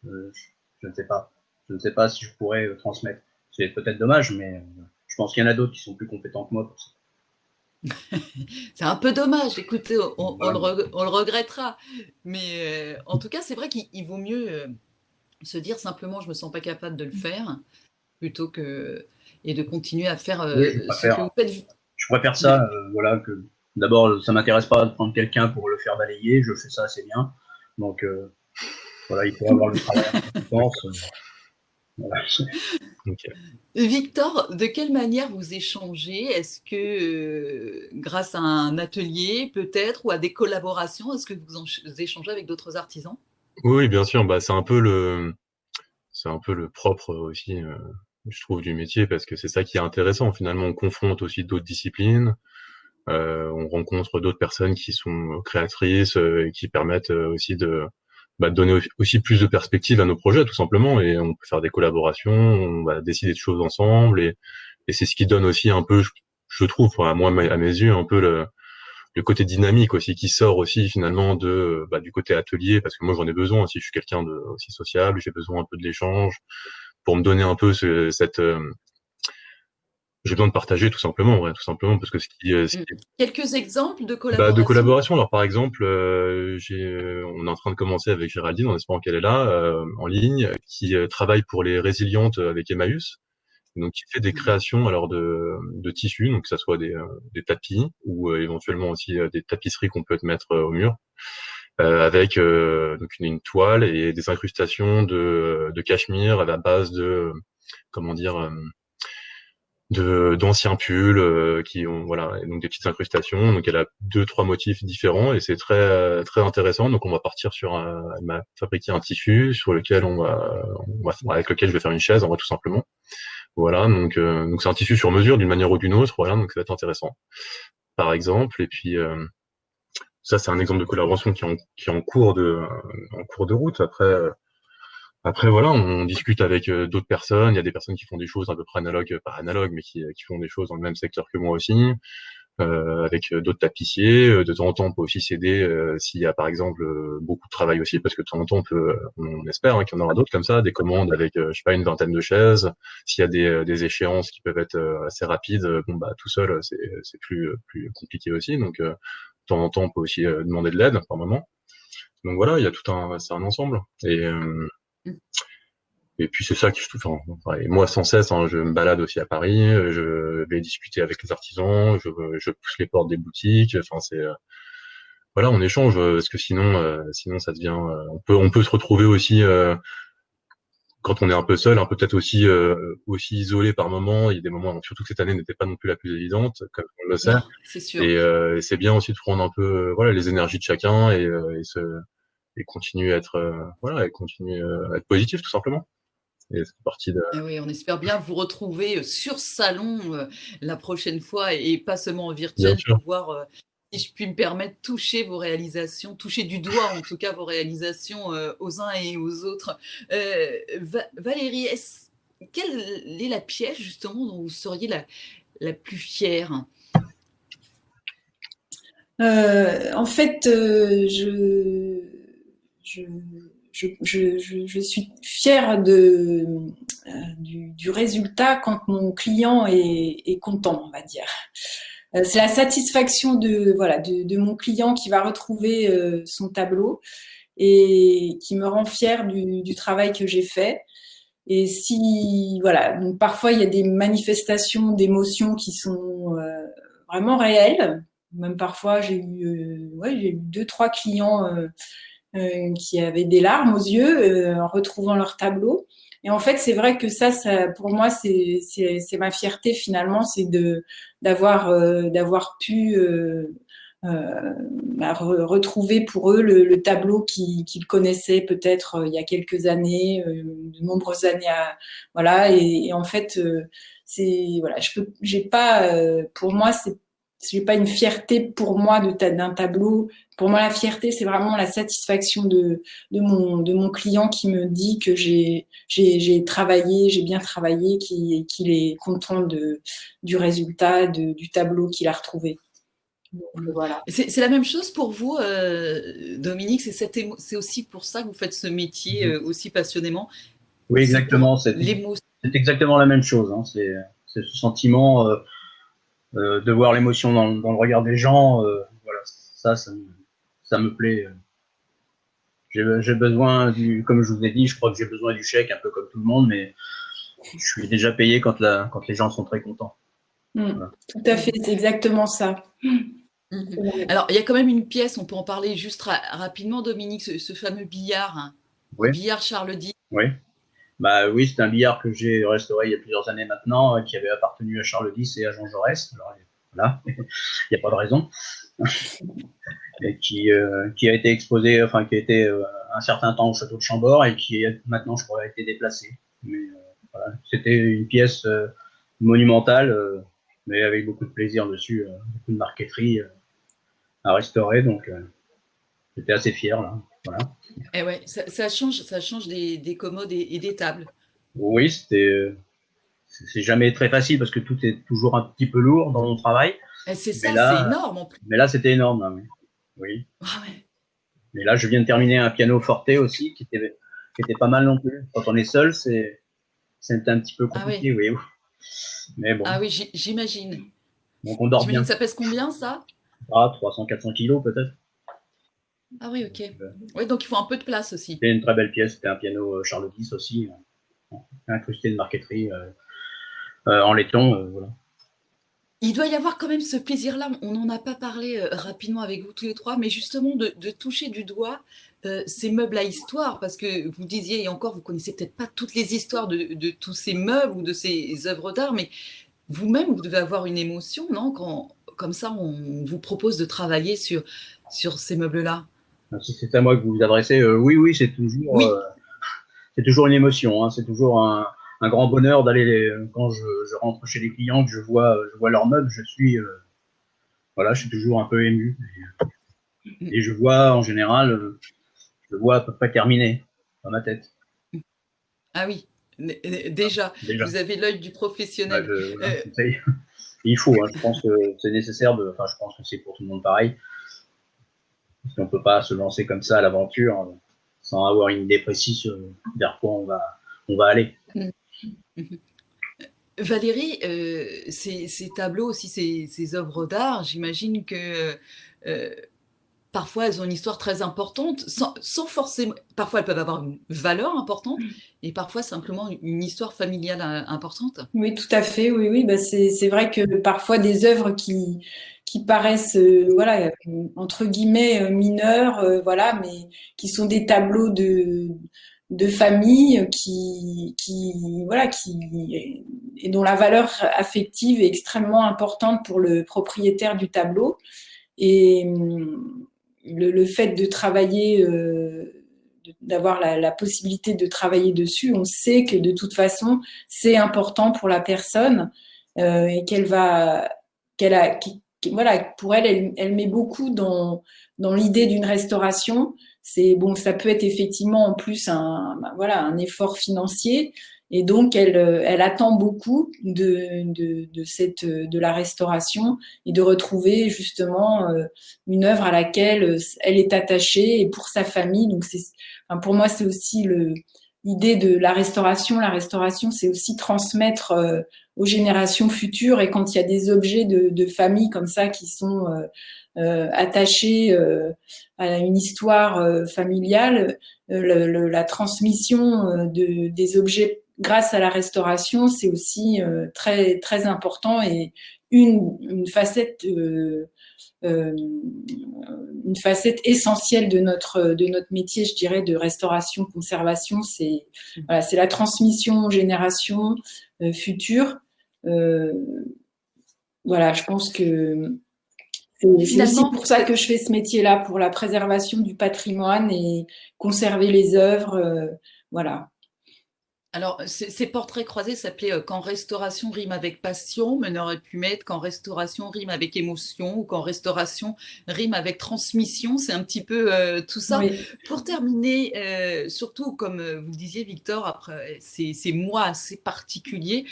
je ne sais pas. Je ne sais pas si je pourrais transmettre. C'est peut-être dommage, mais je pense qu'il y en a d'autres qui sont plus compétents que moi pour ça. C'est un peu dommage, écoutez, on le regrettera. Mais en tout cas, c'est vrai qu'il vaut mieux se dire simplement je me sens pas capable de le faire, plutôt que et de continuer à faire ce que vous faites. Je préfère ça, voilà, que d'abord, ça m'intéresse pas de prendre quelqu'un pour le faire balayer, je fais ça assez bien. Donc, voilà, il faut avoir le travail en compétence. Voilà. Okay. Victor, de quelle manière vous échangez? Est-ce que grâce à un atelier peut-être ou à des collaborations, est-ce que vous échangez avec d'autres artisans? Oui, bien sûr. Bah, c'est un peu le propre aussi, je trouve, du métier, parce que c'est ça qui est intéressant. Finalement, on confronte aussi d'autres disciplines. On rencontre d'autres personnes qui sont créatrices et qui permettent aussi de donner aussi plus de perspectives à nos projets, tout simplement. Et on peut faire des collaborations, on va décider de choses ensemble, et c'est ce qui donne aussi un peu, je trouve, à moi, à mes yeux, un peu le côté dynamique aussi, qui sort aussi finalement du côté atelier, parce que moi j'en ai besoin aussi. Je suis quelqu'un de aussi sociable, j'ai besoin un peu de l'échange pour me donner un peu j'ai besoin de partager tout simplement, ouais, tout simplement, parce que quelques exemples de collaboration. De collaboration. Alors par exemple, on est en train de commencer avec Géraldine, en espérant qu'elle est là, en ligne, qui travaille pour les résilientes avec Emmaüs. Donc, il fait des créations alors de tissus, donc que ça soit des tapis ou éventuellement aussi des tapisseries qu'on peut mettre au mur, avec donc une toile et des incrustations de cachemire à la base de comment dire d'anciens pulls qui ont voilà et donc des petites incrustations. Donc elle a 2-3 motifs différents et c'est très intéressant. Donc on va partir sur elle m'a fabriqué un tissu sur lequel avec lequel je vais faire une chaise en vrai tout simplement. Voilà, donc c'est un tissu sur mesure d'une manière ou d'une autre, voilà, donc ça va être intéressant. Par exemple, et puis ça c'est un exemple de collaboration qui est en cours de route. Après voilà, on discute avec d'autres personnes. Il y a des personnes qui font des choses à peu près analogues, pas analogues, mais qui font des choses dans le même secteur que moi aussi. Avec d'autres tapissiers. De temps en temps, on peut aussi s'aider s'il y a par exemple beaucoup de travail aussi, parce que de temps en temps, on espère qu'il y en aura d'autres comme ça, des commandes avec, je sais pas, une vingtaine de chaises. S'il y a des échéances qui peuvent être assez rapides, bon bah tout seul, c'est plus compliqué aussi. Donc de temps en temps, on peut aussi demander de l'aide par moment. Donc voilà, il y a c'est un ensemble. Et puis c'est ça qui je trouve. Enfin, et moi sans cesse, je me balade aussi à Paris, je vais discuter avec les artisans, je pousse les portes des boutiques. Enfin c'est voilà, on échange parce que sinon ça devient. On peut se retrouver aussi quand on est un peu seul, un peu peut-être aussi isolé par moment. Il y a des moments, surtout que cette année n'était pas non plus la plus évidente, comme on le sait. Non, c'est sûr. Et c'est bien aussi de prendre un peu voilà les énergies de chacun et continuer à être voilà et continuer à être positif tout simplement. Et c'est parti de. Eh oui, on espère bien vous retrouver sur salon la prochaine fois et pas seulement en Bien virtuel sûr. pour voir, si je puis me permettre, toucher vos réalisations, toucher du doigt en tout cas vos réalisations aux uns et aux autres. Valérie, quelle est la pièce justement dont vous seriez la plus fière? En fait, je suis fière du résultat quand mon client est content, on va dire. C'est la satisfaction de mon client qui va retrouver son tableau et qui me rend fière du travail que j'ai fait. Et si, voilà, donc parfois il y a des manifestations d'émotions qui sont vraiment réelles. Même parfois, j'ai eu 2-3 clients qui avaient des larmes aux yeux en retrouvant leur tableau. Et en fait, c'est vrai que ça pour moi, c'est ma fierté finalement, c'est d'avoir pu retrouver pour eux le tableau qu'ils connaissaient peut-être il y a quelques années, de nombreuses années voilà. Et en fait, c'est voilà, j'ai pas, pour moi, j'ai pas une fierté pour moi d'un tableau. Pour moi, la fierté, c'est vraiment la satisfaction de mon client qui me dit que j'ai travaillé, j'ai bien travaillé, qu'il est content du résultat, du tableau qu'il a retrouvé. Donc, voilà. C'est la même chose pour vous, Dominique, c'est aussi pour ça que vous faites ce métier aussi passionnément. Oui, exactement. C'est exactement la même chose. Hein. C'est ce sentiment de voir l'émotion dans le regard des gens. Voilà, ça me plaît. J'ai besoin comme je vous ai dit, je crois que j'ai besoin du chèque un peu comme tout le monde, mais je suis déjà payé quand les gens sont très contents. Voilà. Tout à fait, c'est exactement ça. Alors, il y a quand même une pièce, on peut en parler juste rapidement, Dominique, ce fameux billard, hein. Oui. Billard Charles X. Oui. Bah oui, c'est un billard que j'ai restauré il y a plusieurs années maintenant, qui avait appartenu à Charles X et à Jean Jaurès. Alors, voilà, il n'y a pas de raison. Et qui a été exposé, enfin qui a été un certain temps au château de Chambord et qui maintenant, je crois, a été déplacé. Mais voilà, c'était une pièce monumentale, mais avec beaucoup de plaisir dessus, beaucoup de marqueterie à restaurer. Donc, j'étais assez fier là. Voilà. Et ouais, ça change des commodes et des tables. Oui, c'est jamais très facile parce que tout est toujours un petit peu lourd dans mon travail. C'est ça, c'est énorme en plus. Mais là, c'était énorme. Hein, oui. Ah ouais. Mais là, je viens de terminer un piano forte aussi, qui était pas mal non plus. Quand on est seul, c'est un petit peu compliqué, oui. Oui. Mais bon. Ah oui, j'imagine. Donc on dort bien. Ça pèse combien, ça? 300-400 kilos peut-être. Ah oui, ok. Oui, donc il faut un peu de place aussi. C'était une très belle pièce, c'était un piano Charles X aussi, incrusté de marqueterie. en laiton, voilà. Il doit y avoir quand même ce plaisir-là, on n'en a pas parlé rapidement avec vous tous les trois, mais justement de toucher du doigt ces meubles à histoire, parce que vous disiez, et encore, vous connaissez peut-être pas toutes les histoires de tous ces meubles ou de ces œuvres d'art, mais vous-même, vous devez avoir une émotion, non, quand, comme ça, on vous propose de travailler sur ces meubles-là. Si c'est à moi que vous vous adressez, oui, c'est toujours, Oui. C'est toujours une émotion, hein, c'est toujours un grand bonheur d'aller, quand je rentre chez les clients, que je vois leurs meubles, je suis toujours un peu ému. Et je vois, en général, je vois à peu près terminé dans ma tête. Ah oui, déjà. Vous avez l'œil du professionnel. Il faut, hein, je pense que c'est nécessaire, je pense que c'est pour tout le monde pareil. Parce qu'on ne peut pas se lancer comme ça à l'aventure sans avoir une idée précise vers quoi on va aller. Valérie, ces tableaux aussi, ces œuvres d'art, j'imagine que parfois elles ont une histoire très importante, sans forcément. Parfois elles peuvent avoir une valeur importante, et parfois simplement une histoire familiale importante. Oui, tout à fait. Oui. C'est vrai que parfois des œuvres qui paraissent, voilà, entre guillemets mineures, voilà, mais qui sont des tableaux de famille voilà, et dont la valeur affective est extrêmement importante pour le propriétaire du tableau. Et le fait de travailler, d'avoir la possibilité de travailler dessus, on sait que de toute façon, c'est important pour la personne et voilà, pour elle met beaucoup dans l'idée d'une restauration. C'est bon, ça peut être effectivement en plus un effort financier. Et donc, elle attend beaucoup de la restauration et de retrouver justement une œuvre à laquelle elle est attachée et pour sa famille. Donc, pour moi, c'est aussi l'idée de la restauration. La restauration, c'est aussi transmettre aux générations futures. Et quand il y a des objets de famille comme ça qui sont attachés à une histoire familiale, la transmission des objets grâce à la restauration, c'est aussi très très important et une facette essentielle de notre métier, je dirais, de restauration conservation. C'est la transmission aux générations futures. Voilà, je pense que c'est aussi pour ça que je fais ce métier-là, pour la préservation du patrimoine et conserver les œuvres. Voilà. Alors, ces portraits croisés s'appelaient « Quand restauration rime avec passion », mais on aurait pu mettre « Quand restauration rime avec émotion » ou « Quand restauration rime avec transmission ». C'est un petit peu tout ça. Oui. Pour terminer, surtout comme vous le disiez, Victor, après ces mois assez particuliers,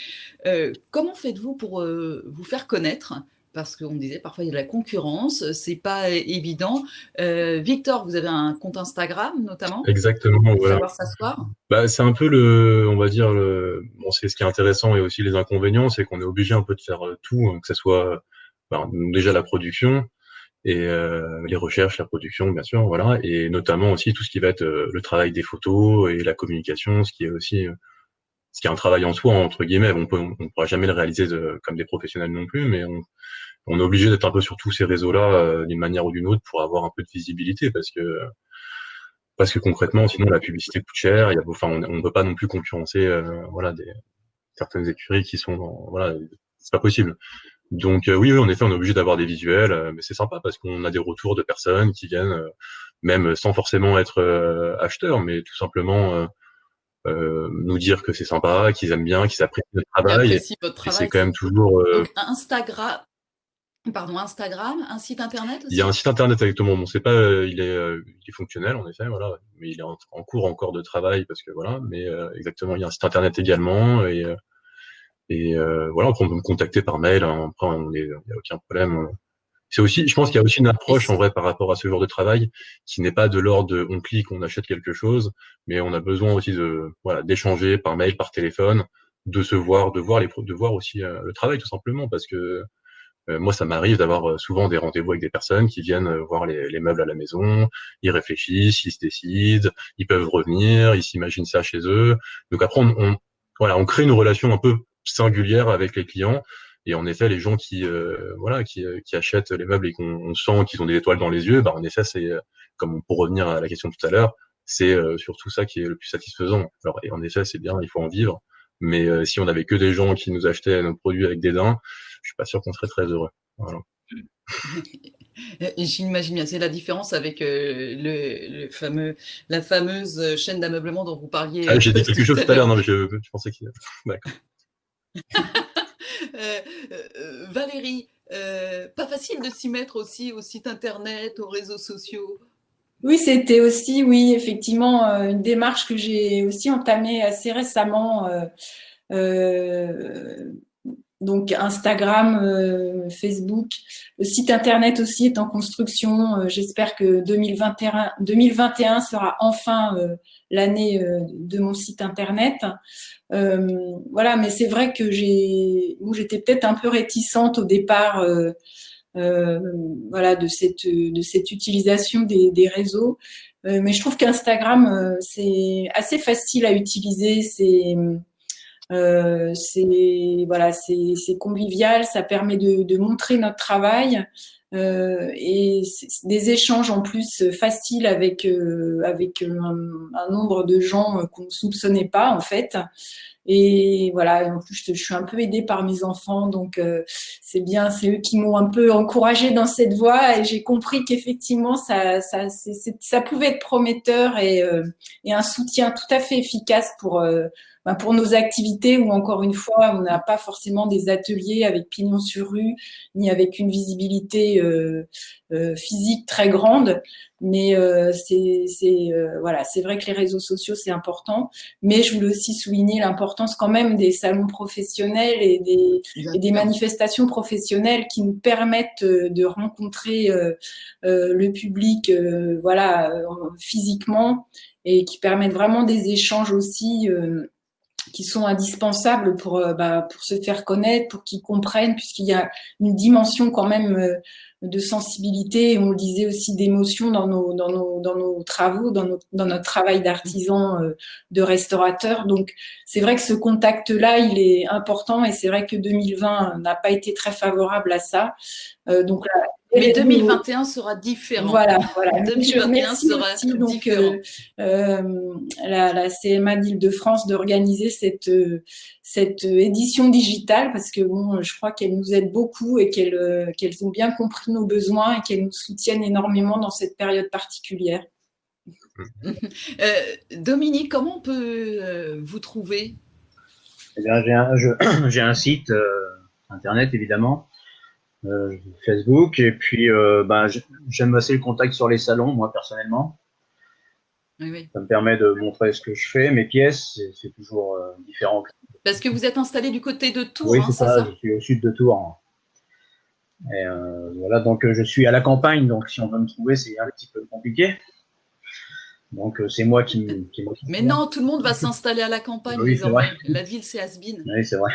comment faites-vous pour vous faire connaître ? Parce qu'on disait parfois il y a de la concurrence, c'est pas évident. Victor, vous avez un compte Instagram notamment. Exactement. Pour savoir s'asseoir. Bah, c'est un peu on va dire bon, c'est ce qui est intéressant et aussi les inconvénients, c'est qu'on est obligé un peu de faire tout, que ce soit déjà la production et les recherches, la production bien sûr, voilà, et notamment aussi tout ce qui va être le travail des photos et la communication, ce qui est un travail en soi entre guillemets. On pourra jamais le réaliser comme des professionnels non plus, mais on est obligé d'être un peu sur tous ces réseaux-là d'une manière ou d'une autre pour avoir un peu de visibilité parce que concrètement, sinon la publicité coûte cher. On peut pas non plus concurrencer, certaines écuries qui sont, c'est pas possible. Donc oui, en effet, on est obligé d'avoir des visuels, mais c'est sympa parce qu'on a des retours de personnes qui viennent, même sans forcément être acheteurs, mais tout simplement nous dire que c'est sympa, qu'ils aiment bien, qu'ils apprécient notre travail. Et c'est quand même toujours. Donc Instagram, un site internet aussi. Il y a un site internet exactement. Bon, c'est pas, il est fonctionnel en effet, voilà, mais il est en cours encore de travail parce que voilà, mais exactement, il y a un site internet également et voilà, après on peut me contacter par mail. Hein, après, il y a aucun problème. C'est aussi, je pense qu'il y a aussi une approche en vrai par rapport à ce genre de travail qui n'est pas de l'ordre de on clique, on achète quelque chose, mais on a besoin aussi d'échanger par mail, par téléphone, de se voir, de voir aussi le travail tout simplement parce que moi, ça m'arrive d'avoir souvent des rendez-vous avec des personnes qui viennent voir les meubles à la maison, ils réfléchissent, ils se décident, ils peuvent revenir, ils s'imaginent ça chez eux. Donc après, on crée une relation un peu singulière avec les clients. Et en effet, les gens qui achètent les meubles et qu'on sent qu'ils ont des étoiles dans les yeux, en effet, c'est comme pour revenir à la question de tout à l'heure, c'est surtout ça qui est le plus satisfaisant. Alors, et en effet, c'est bien, il faut en vivre. Mais si on avait que des gens qui nous achetaient nos produits avec dédain, je suis pas sûr qu'on serait très heureux. Voilà. J'imagine bien, c'est la différence avec la fameuse chaîne d'ameublement dont vous parliez. Ah, j'ai dit quelque chose tout à l'heure, non, mais je pensais qu'il. D'accord. Valérie, pas facile de s'y mettre aussi au site internet, aux réseaux sociaux. Oui, c'était aussi, oui, effectivement, une démarche que j'ai aussi entamée assez récemment. Donc Instagram, Facebook, le site internet aussi est en construction. J'espère que 2021 sera enfin l'année de mon site internet. Voilà, mais c'est vrai que j'étais peut-être un peu réticente au départ. Voilà, de cette utilisation des réseaux. Mais je trouve qu'Instagram, c'est assez facile à utiliser. C'est convivial, ça permet de montrer notre travail et des échanges en plus faciles avec un nombre de gens qu'on ne soupçonnait pas en fait. Et voilà, en plus je suis un peu aidée par mes enfants, donc c'est bien, c'est eux qui m'ont un peu encouragée dans cette voie et j'ai compris qu'effectivement ça pouvait être prometteur et un soutien tout à fait efficace pour nos activités où, encore une fois, on n'a pas forcément des ateliers avec pignon sur rue, ni avec une visibilité physique très grande. Mais voilà, c'est vrai que les réseaux sociaux, c'est important. Mais je voulais aussi souligner l'importance quand même des salons professionnels et des manifestations professionnelles qui nous permettent de rencontrer le public voilà, physiquement et qui permettent vraiment des échanges aussi qui sont indispensables pour se faire connaître, pour qu'ils comprennent, puisqu'il y a une dimension quand même de sensibilité, et on le disait aussi d'émotion dans nos travaux, dans notre travail d'artisan, de restaurateur. Donc c'est vrai que ce contact-là, il est important, et c'est vrai que 2020 n'a pas été très favorable à ça. Donc là, mais 2021 sera différent. Voilà. 2021 sera aussi, donc, différent. La CMA d'Île-de-France d'organiser cette édition digitale parce que bon, je crois qu'elle nous aide beaucoup et qu'elles ont bien compris nos besoins et qu'elles nous soutiennent énormément dans cette période particulière. Dominique, comment on peut vous trouver? Eh bien, j'ai un site internet évidemment. Facebook et puis j'aime assez le contact sur les salons moi personnellement. Oui. Ça me permet de montrer ce que je fais, mes pièces, c'est toujours différent. Parce que vous êtes installé du côté de Tours. Oui, c'est ça, je suis au sud de Tours. Et voilà, donc je suis à la campagne, donc si on veut me trouver, c'est un petit peu compliqué. Donc c'est moi qui m'occupe. Mais non, tout le monde va s'installer à la campagne. Oui, c'est vrai. La ville, c'est has-been. Oui, c'est vrai.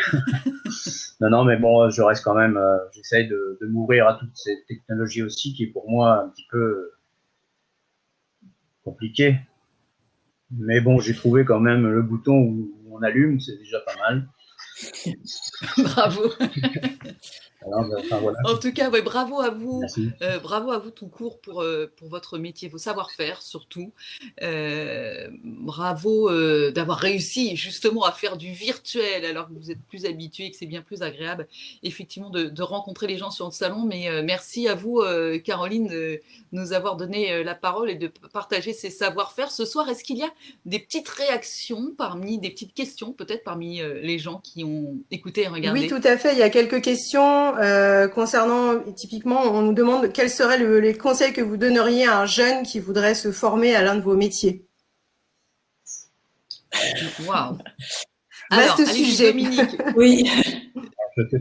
Non, mais bon, je reste quand même, j'essaye de m'ouvrir à toutes ces technologies aussi, qui est pour moi un petit peu compliqué. Mais bon, j'ai trouvé quand même le bouton où on allume, c'est déjà pas mal. Bravo. Alors, enfin, voilà. En tout cas, ouais, bravo à vous. Bravo à vous tout court pour votre métier, vos savoir-faire surtout. Bravo d'avoir réussi justement à faire du virtuel alors que vous êtes plus habitué et que c'est bien plus agréable effectivement de rencontrer les gens sur le salon. Mais merci à vous, Caroline, de nous avoir donné la parole et de partager ces savoir-faire. Ce soir, est-ce qu'il y a des petites réactions des petites questions peut-être parmi les gens qui ont écouté et regardé? Oui, tout à fait. Il y a quelques questions concernant, typiquement, on nous demande quels seraient les conseils que vous donneriez à un jeune qui voudrait se former à l'un de vos métiers. Waouh. Vaste sujet. Dominique. Oui.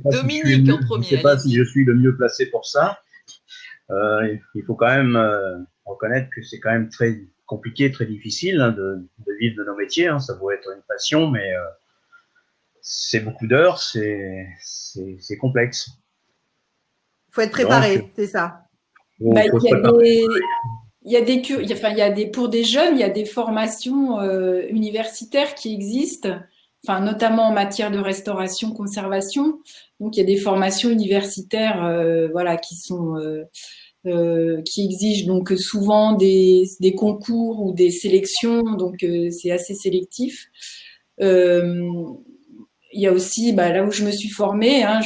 Dominique en premier. Je ne sais pas si je suis le mieux placé pour ça. Il faut quand même reconnaître que c'est quand même très compliqué, très difficile de vivre de nos métiers. Ça doit être une passion, mais c'est beaucoup d'heures, c'est complexe. Il faut être préparé, c'est ça. Pour des jeunes, il y a des formations universitaires qui existent enfin notamment en matière de restauration, conservation. Donc il y a des formations universitaires, voilà, qui exigent donc souvent des concours ou des sélections, donc c'est assez sélectif. Il y a aussi là où je me suis formée, hein,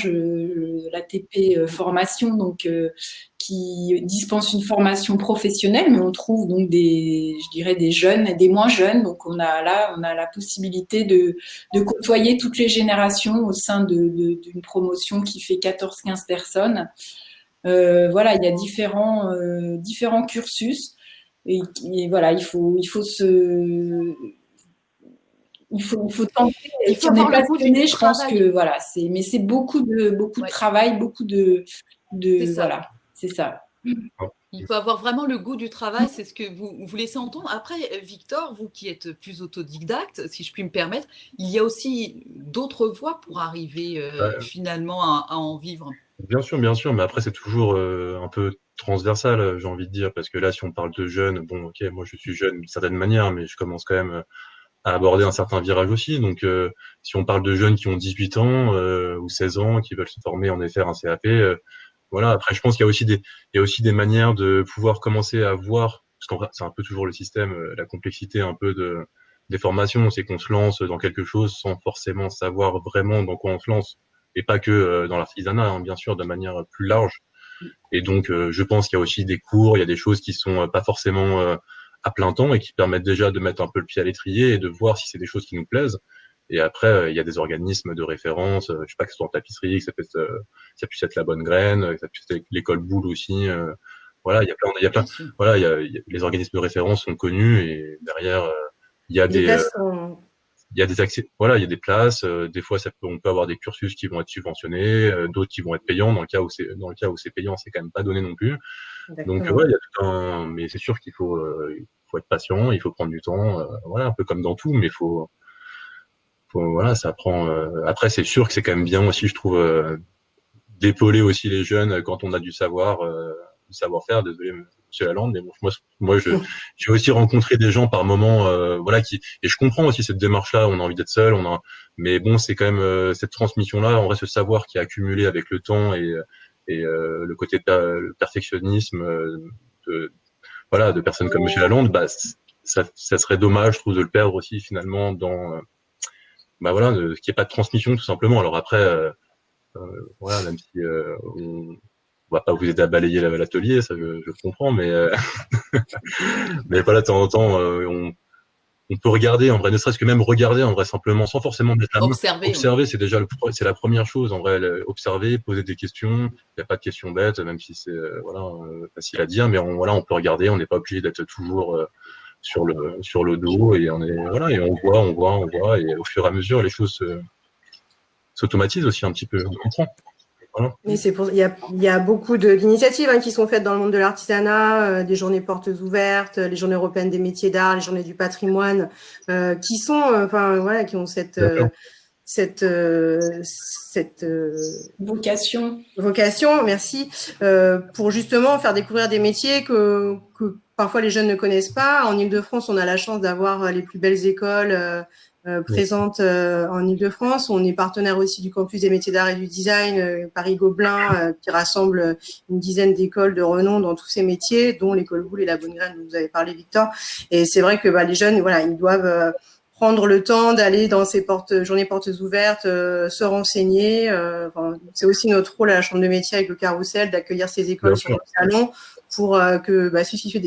l'ATP formation, donc qui dispense une formation professionnelle, mais on trouve donc je dirais des jeunes et des moins jeunes. Donc on a la possibilité de côtoyer toutes les générations au sein d'une promotion qui fait 14-15 personnes. Voilà, il y a différents cursus et voilà, il faut tenter. Il faut avoir le goût du je pense que voilà, mais c'est beaucoup de travail, beaucoup de voilà, c'est ça. Il faut avoir vraiment le goût du travail, c'est ce que vous laissez entendre. Après, Victor, vous qui êtes plus autodidacte, si je puis me permettre, il y a aussi d'autres voies pour arriver finalement à en vivre. Bien sûr, mais après c'est toujours un peu transversal, j'ai envie de dire, parce que là, si on parle de jeunes, bon, ok, moi je suis jeune d'une certaine manière, mais je commence quand même à aborder un certain virage aussi. Donc, si on parle de jeunes qui ont 18 ans ou 16 ans, qui veulent se former en effet un CAP, voilà. Après, je pense qu'il y a aussi des manières de pouvoir commencer à voir, parce qu'en fait, c'est un peu toujours le système, la complexité un peu des formations, c'est qu'on se lance dans quelque chose sans forcément savoir vraiment dans quoi on se lance, et pas que dans l'artisanat, hein, bien sûr, de manière plus large. Et donc, je pense qu'il y a aussi des cours, il y a des choses qui sont pas forcément à plein temps et qui permettent déjà de mettre un peu le pied à l'étrier et de voir si c'est des choses qui nous plaisent. Et après, il y a des organismes de référence, je sais pas, que ce soit en tapisserie, que ça puisse être la bonne graine, que ça puisse être l'école Boulle aussi. Voilà, il y a plein, voilà, les organismes de référence sont connus et derrière, il y a il y a des accès, voilà, il y a des places. Des fois, on peut avoir des cursus qui vont être subventionnés, d'autres qui vont être payants. Dans le cas où c'est payant, c'est quand même pas donné non plus. Donc, ouais, il y a mais c'est sûr qu'il faut être patient, il faut prendre du temps, voilà, un peu comme dans tout, mais voilà, ça prend. Après, c'est sûr que c'est quand même bien aussi, je trouve, d'épauler aussi les jeunes quand on a du savoir-faire. Désolé, Monsieur Lalande, mais bon, moi, j'ai aussi rencontré des gens par moment, voilà, et je comprends aussi cette démarche-là. On a envie d'être seul, mais bon, c'est quand même cette transmission-là, en vrai, ce savoir qui est accumulé avec le temps et le côté le perfectionnisme de personnes comme Monsieur Lalonde, ça serait dommage, je trouve, de le perdre aussi finalement dans voilà, qu'il n'y ait pas de transmission tout simplement. Alors après, voilà, même si on va pas vous aider à balayer l'atelier, ça je comprends, mais mais voilà, de temps en temps, on peut regarder, en vrai, ne serait-ce que même regarder, en vrai, simplement, sans forcément mettre la main. Observer, c'est déjà c'est la première chose, en vrai, observer, poser des questions. Il n'y a pas de questions bêtes, même si c'est, voilà, facile à dire, mais voilà, on peut regarder, on n'est pas obligé d'être toujours sur le dos, et voilà, et on voit, et au fur et à mesure, les choses s'automatisent aussi un petit peu, on comprend. Voilà. Mais il y a beaucoup d'initiatives qui sont faites dans le monde de l'artisanat, des journées portes ouvertes, les journées européennes des métiers d'art, les journées du patrimoine, qui sont, voilà, qui ont cette vocation, merci, pour justement faire découvrir des métiers que parfois les jeunes ne connaissent pas. En Île-de-France, on a la chance d'avoir les plus belles écoles présentes en Île-de-France. On est partenaire aussi du campus des métiers d'art et du design Paris-Gobelin, qui rassemble une dizaine d'écoles de renom dans tous ces métiers, dont l'école Boulle et la Bonne Graine dont vous avez parlé, Victor. Et c'est vrai que les jeunes, voilà, ils doivent prendre le temps d'aller dans ces journées portes ouvertes, se renseigner. C'est aussi notre rôle à la Chambre de métier avec le Carrousel d'accueillir ces écoles sur notre salon pour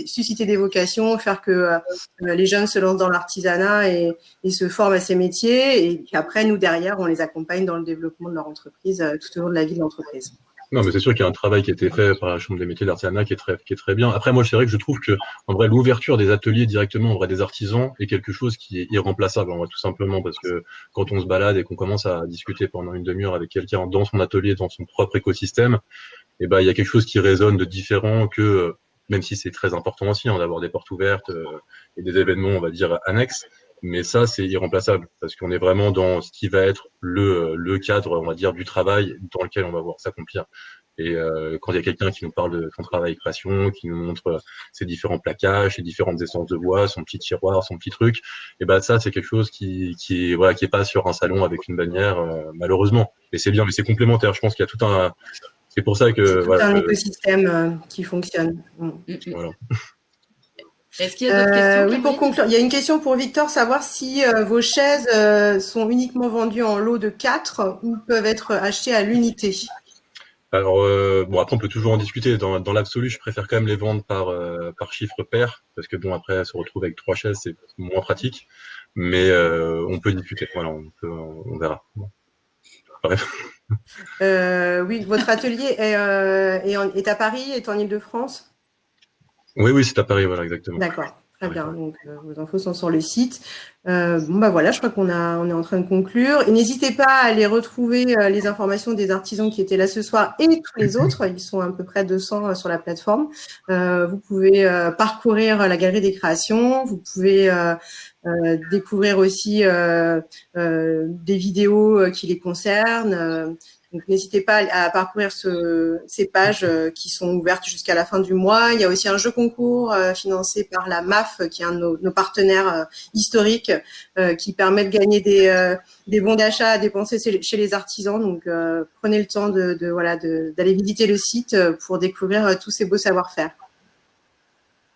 susciter des vocations, faire que les jeunes se lancent dans l'artisanat et se forment à ces métiers. Et puis après, nous, derrière, on les accompagne dans le développement de leur entreprise tout au long de la vie de l'entreprise. Non, mais c'est sûr qu'il y a un travail qui a été fait par la Chambre des métiers d'artisanat qui est très bien. Après, moi, c'est vrai que je trouve que, en vrai, l'ouverture des ateliers directement, en vrai, des artisans est quelque chose qui est irremplaçable, en vrai, tout simplement, parce que quand on se balade et qu'on commence à discuter pendant une demi-heure avec quelqu'un dans son atelier, dans son propre écosystème, il y a quelque chose qui résonne de différent que, même si c'est très important aussi, d'avoir des portes ouvertes et des événements, on va dire, annexes. Mais ça, c'est irremplaçable parce qu'on est vraiment dans ce qui va être le cadre, on va dire, du travail dans lequel on va voir s'accomplir. Et quand il y a quelqu'un qui nous parle de son travail création, qui nous montre ses différents plaquages, ses différentes essences de bois, son petit tiroir, son petit truc, et ben ça c'est quelque chose qui est pas sur un salon avec une bannière malheureusement. Et c'est bien, mais c'est complémentaire. Je pense qu'il y a tout un, c'est pour ça que un écosystème qui fonctionne. Voilà. Est-ce qu'il y a d'autres questions? Oui, pour conclure, il y a une question pour Victor, savoir si vos chaises sont uniquement vendues en lot de 4 ou peuvent être achetées à l'unité. Alors, bon, après, on peut toujours en discuter. Dans l'absolu, je préfère quand même les vendre par chiffre pair, parce que bon, après, se retrouver avec 3 chaises, c'est moins pratique. Mais on peut discuter. Voilà, on verra. Bon. Bref. Oui, votre atelier est à Paris, est en Île-de-France? Oui, c'est à Paris, voilà, exactement. D'accord. Très bien, donc vos infos sont sur le site. Bon, bah voilà, je crois qu'on est en train de conclure. Et n'hésitez pas à aller retrouver les informations des artisans qui étaient là ce soir et tous les autres. Ils sont à peu près 200 sur la plateforme. Vous pouvez parcourir la galerie des créations. Vous pouvez découvrir aussi des vidéos qui les concernent. Donc, n'hésitez pas à parcourir ces pages qui sont ouvertes jusqu'à la fin du mois. Il y a aussi un jeu concours financé par la MAF, qui est un de nos partenaires historiques, qui permet de gagner des bons d'achat à dépenser chez les artisans. Donc, prenez le temps d'aller visiter le site pour découvrir tous ces beaux savoir-faire.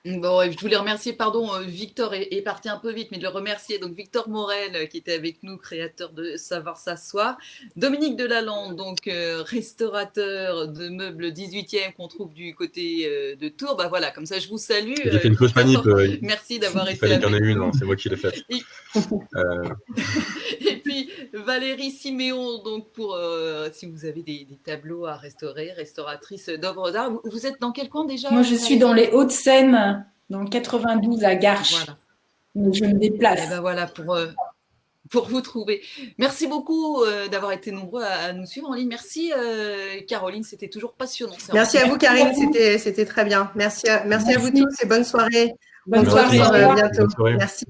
Bon, je voulais remercier, pardon, Victor est parti un peu vite, mais de le remercier. Donc, Victor Morel, qui était avec nous, créateur de Savoir s'asseoir. Dominique Delalande, donc restaurateur de meubles 18e qu'on trouve du côté de Tours. Bah voilà, comme ça, je vous salue. J'ai fait une fausse manip. Merci d'avoir été avec. Il fallait qu'il y en ait une, c'est moi qui l'ai faite. Et puis, Valérie Siméon, donc pour si vous avez des tableaux à restaurer, restauratrice d'œuvres d'art. Vous êtes dans quel coin déjà? Moi, je suis dans les Hauts-de-Seine, dans le 92 à Garches. Voilà. Donc, je me déplace. Et ben voilà pour vous trouver. Merci beaucoup d'avoir été nombreux à nous suivre en ligne. Merci Caroline, c'était toujours passionnant. Merci à vous Karine, c'était très bien. Merci à vous tous et bonne soirée. Bonne soirée. Bientôt. Bonne soirée. Merci.